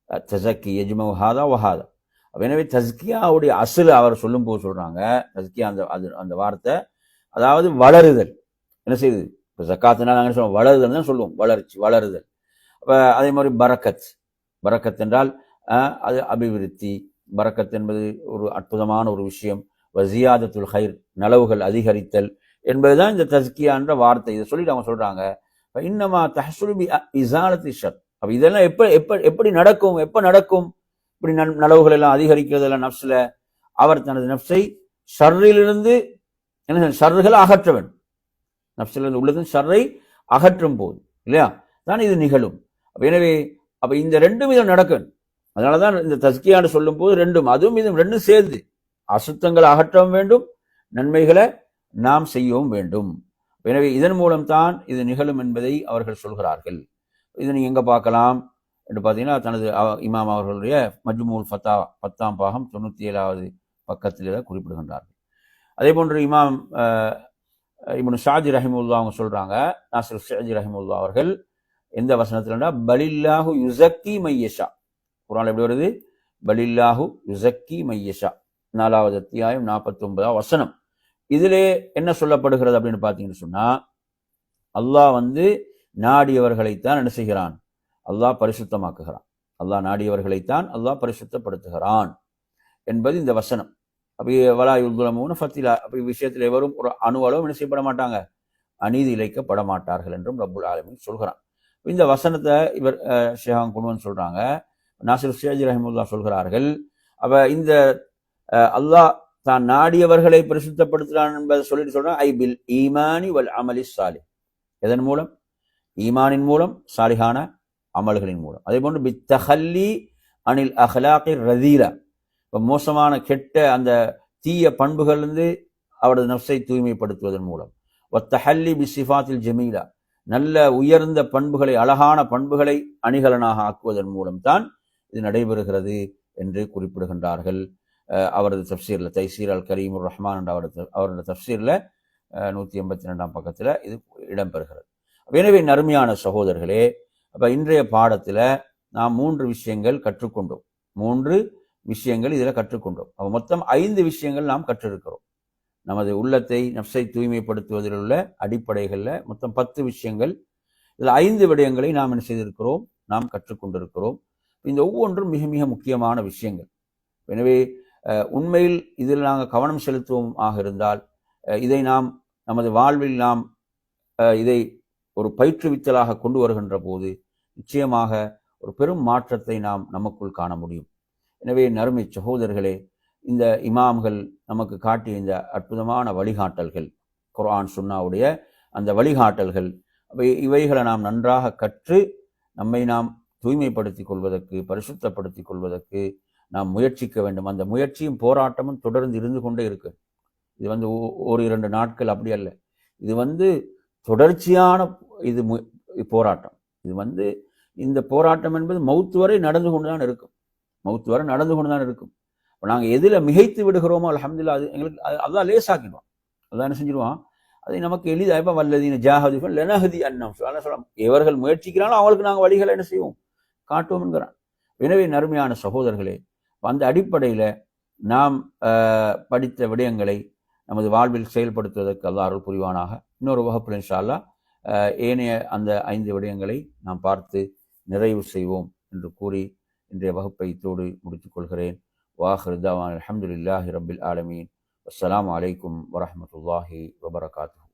التزكي يجمع هذا وهذا. எனவே தஸ்கியாவுடைய அசல் அவர் சொல்லும் போது சொல்றாங்க, தஸ்கியா அந்த வார்த்தை அதாவது வளருதல். என்ன செய்யுது? இப்போ ஜக்காத்துனா நாங்கள் சொல்லுவோம் வளருதல் தான் சொல்லுவோம், வளர்ச்சி, வளருதல். அப்போ அதே மாதிரி பரக்கத், பரக்கத் என்றால் அது அபிவிருத்தி. பரக்கத் என்பது ஒரு அற்புதமான ஒரு விஷயம். வசியாதத்துல் ஹைர், நலவுகள் அதிகரித்தல் என்பதுதான் இந்த தஸ்கியான்ற வார்த்தை. இதை சொல்லிட்டு அவங்க சொல்றாங்க இன்னமா தஹ்சுல் பி இஸாலத்தி ஷர். அப்ப இதெல்லாம் எப்படி நடக்கும்? எப்ப நடக்கும்? இப்படி நலவுகள் எல்லாம் அதிகரிக்கிறதெல்லாம் நப்ஸ்ல அவர் தனது நப்சை ஷர்ரிலிருந்து என்ன ஷர்றுகளை அகற்ற வேண்டும். நப்சிலிருந்து உள்ளது ஷர்ரை அகற்றும் போது இல்லையா தான் இது நிகழும். எனவே அப்ப இந்த ரெண்டும் இதில் நடக்கும். அதனாலதான் இந்த தஸ்கியான்னு சொல்லும் போது ரெண்டும், அதுவும் இதுவும் ரெண்டும் சேர்ந்து அசுத்தங்களை அகற்றவும் வேண்டும், நன்மைகளை நாம் செய்யவும் வேண்டும். எனவே இதன் மூலம்தான் இது நிகழும் என்பதை அவர்கள் சொல்கிறார்கள். இது நீங்க எங்க பார்க்கலாம் என்று பார்த்தீங்கன்னா, தனது இமாம் அவர்களுடைய மஜ்மூல் ஃபத்தா 10ஆம் பாகம் 97வது பக்கத்தில் குறிப்பிடுகின்றார்கள். அதே போன்று இமாம் இப்னு ஷாஜி ரஹிமுல்லா அவங்க சொல்றாங்க, நாசிர் ஷாஜி ரஹிமுல்லா அவர்கள் எந்த வசனத்தில்னா பலில்லாஹு யுஸக்கி மையஷா, குர்ஆன்ல எப்படி வருது? பலில்லாஹு யுஸக்கி மையஷா, 4வது அத்தியாயம் 49வது வசனம். இதிலே என்ன சொல்லப்படுகிறது அப்படின்னு பார்த்தீங்கன்னு சொன்னா, அல்லாஹ் நாடியவர்களைத்தான் என்ன செய்கிறான்? அல்லாஹ் பரிசுத்தமாக்குகிறான். அல்லாஹ் நாடியவர்களைத்தான் அல்லாஹ் பரிசுத்தப்படுத்துகிறான் என்பது இந்த வசனம். அப்படி வலாயுல்துலமூன ஃபத்திலா, அப்படி விஷயத்தில் எவரும் ஒரு அணுவளவும் என்ன செய்யப்பட மாட்டாங்க, அநீதி இழைக்கப்பட மாட்டார்கள் என்றும் ரப்புல் ஆலமீன் சொல்கிறான். இந்த வசனத்தை இவர் ஷேகாங் குன்வன் சொல்றாங்க, நாசிர் ஷியாஜி ரஹிமுல்லா சொல்கிறார்கள். அப்ப இந்த அல்லாஹ் தான் நாடியவர்களை பரிசுத்தப்படுத்துகிறான் என்பதை சொல்லிட்டு சொல்றான், ஐ பில் ஈமானி வல் அமலி சாலி, எதன் மூலம்? ஈமானின் மூலம், சாலிஹான அமல்களின் மூலம். அதே போன்று பித்தஹல்லி அனில் அஹ்லாகி ரதீலா, இப்போ மோசமான கெட்ட அந்த தீய பண்புகளிலிருந்து அவரது நஃப்ஸை தூய்மைப்படுத்துவதன் மூலம். வத்தஹல்லி பிசிஃபாத்தில் ஜமீலா, நல்ல உயர்ந்த பண்புகளை, அழகான பண்புகளை அணிகலனாக ஆக்குவதன் மூலம் தான் இது நடைபெறுகிறது என்று குறிப்பிடுகின்றார்கள். அவரது தஃப்சீரில் தைசீர் அல் கரீமுர் ரஹ்மான் என்ற அவரது தஃப்சீரில் 182ஆம் பக்கத்தில் இது இடம்பெறுகிறது. எனவே நறுமையான சகோதரர்களே, அப்ப இன்றைய பாடத்தில் நாம் 3 விஷயங்கள் கற்றுக்கொண்டோம். 3 விஷயங்கள் இதில் கற்றுக்கொண்டோம். அப்போ மொத்தம் 5 விஷயங்கள் நாம் கற்றிருக்கிறோம். நமது உள்ளத்தை, நஃப்ஸை தூய்மைப்படுத்துவதில் உள்ள அடிப்படைகளில் மொத்தம் 10 விஷயங்கள். இதில் 5 விடயங்களை நாம் என்ன செய்திருக்கிறோம்? நாம் கற்றுக்கொண்டிருக்கிறோம். இந்த ஒவ்வொன்றும் மிக மிக முக்கியமான விஷயங்கள். எனவே உண்மையில் இதில் நாங்கள் கவனம் செலுத்துவோம் ஆக இருந்தால், இதை நாம் நமது வாழ்வில் நாம் இதை ஒரு பயிற்றுவித்தலாக கொண்டு வருகின்ற போது நிச்சயமாக ஒரு பெரும் மாற்றத்தை நாம் நமக்குள் காண முடியும். எனவே நறுமை சகோதரர்களே, இந்த இமாம்கள் நமக்கு காட்டிய இந்த அற்புதமான வழிகாட்டல்கள், குர்ஆன் சுன்னாவுடைய அந்த வழிகாட்டல்கள், இவைகளை நாம் நன்றாக கற்று நம்மை நாம் தூய்மைப்படுத்திக் கொள்வதற்கு, பரிசுத்தப்படுத்திக் கொள்வதற்கு நாம் முயற்சிக்க வேண்டும். அந்த முயற்சியும் போராட்டமும் தொடர்ந்து இருந்து கொண்டே இருக்கு. இது 1-2 நாட்கள் அப்படி அல்ல. இது தொடர்ச்சியான இது போராட்டம். இது இந்த போராட்டம் என்பது மௌத்து வரை நடந்து கொண்டுதான் இருக்கும். மௌத்து வரை நடந்து கொண்டுதான் இருக்கும். இப்போ நாங்கள் எதில் மிகைத்து விடுகிறோமோ அல்ஹம்துலில்லாஹ், அது எங்களுக்கு அல்லாஹ் லேசாக்கிடுவான். அல்லாஹ் என்ன செஞ்சிருவான்? அதை நமக்கு எளிதாக வல்லதீன ஜாஹது லனஹதி அன்னம் சொல்லலாம். எவர்கள் முயற்சிக்கிறாலும் அவங்களுக்கு நாங்கள் வழிகளை என்ன செய்வோம்? காட்டுவோம் என்கிறான். எனவே நறுமையான சகோதரர்களே, அந்த அடிப்படையில் நாம் படித்த விடயங்களை நமது வாழ்வில் செயல்படுத்துவதற்கு அல்லாஹ் அருள் புரிவானாக. இன்னொரு வகுப்பில் இன்ஷா அல்லாஹ் ஏனைய அந்த 5 விடயங்களை நாம் பார்த்து நிறைவு செய்வோம் என்று கூறி இன்றைய வகுப்பை இத்தோடு முடித்துக் கொள்கிறேன். வாஹிரு தஅவானா அல்ஹம்துலில்லாஹி ரப்பில் ஆலமீன். அஸ்ஸலாமு அலைக்கும் வரஹ்மத்துல்லாஹி வபரகாத்துஹு.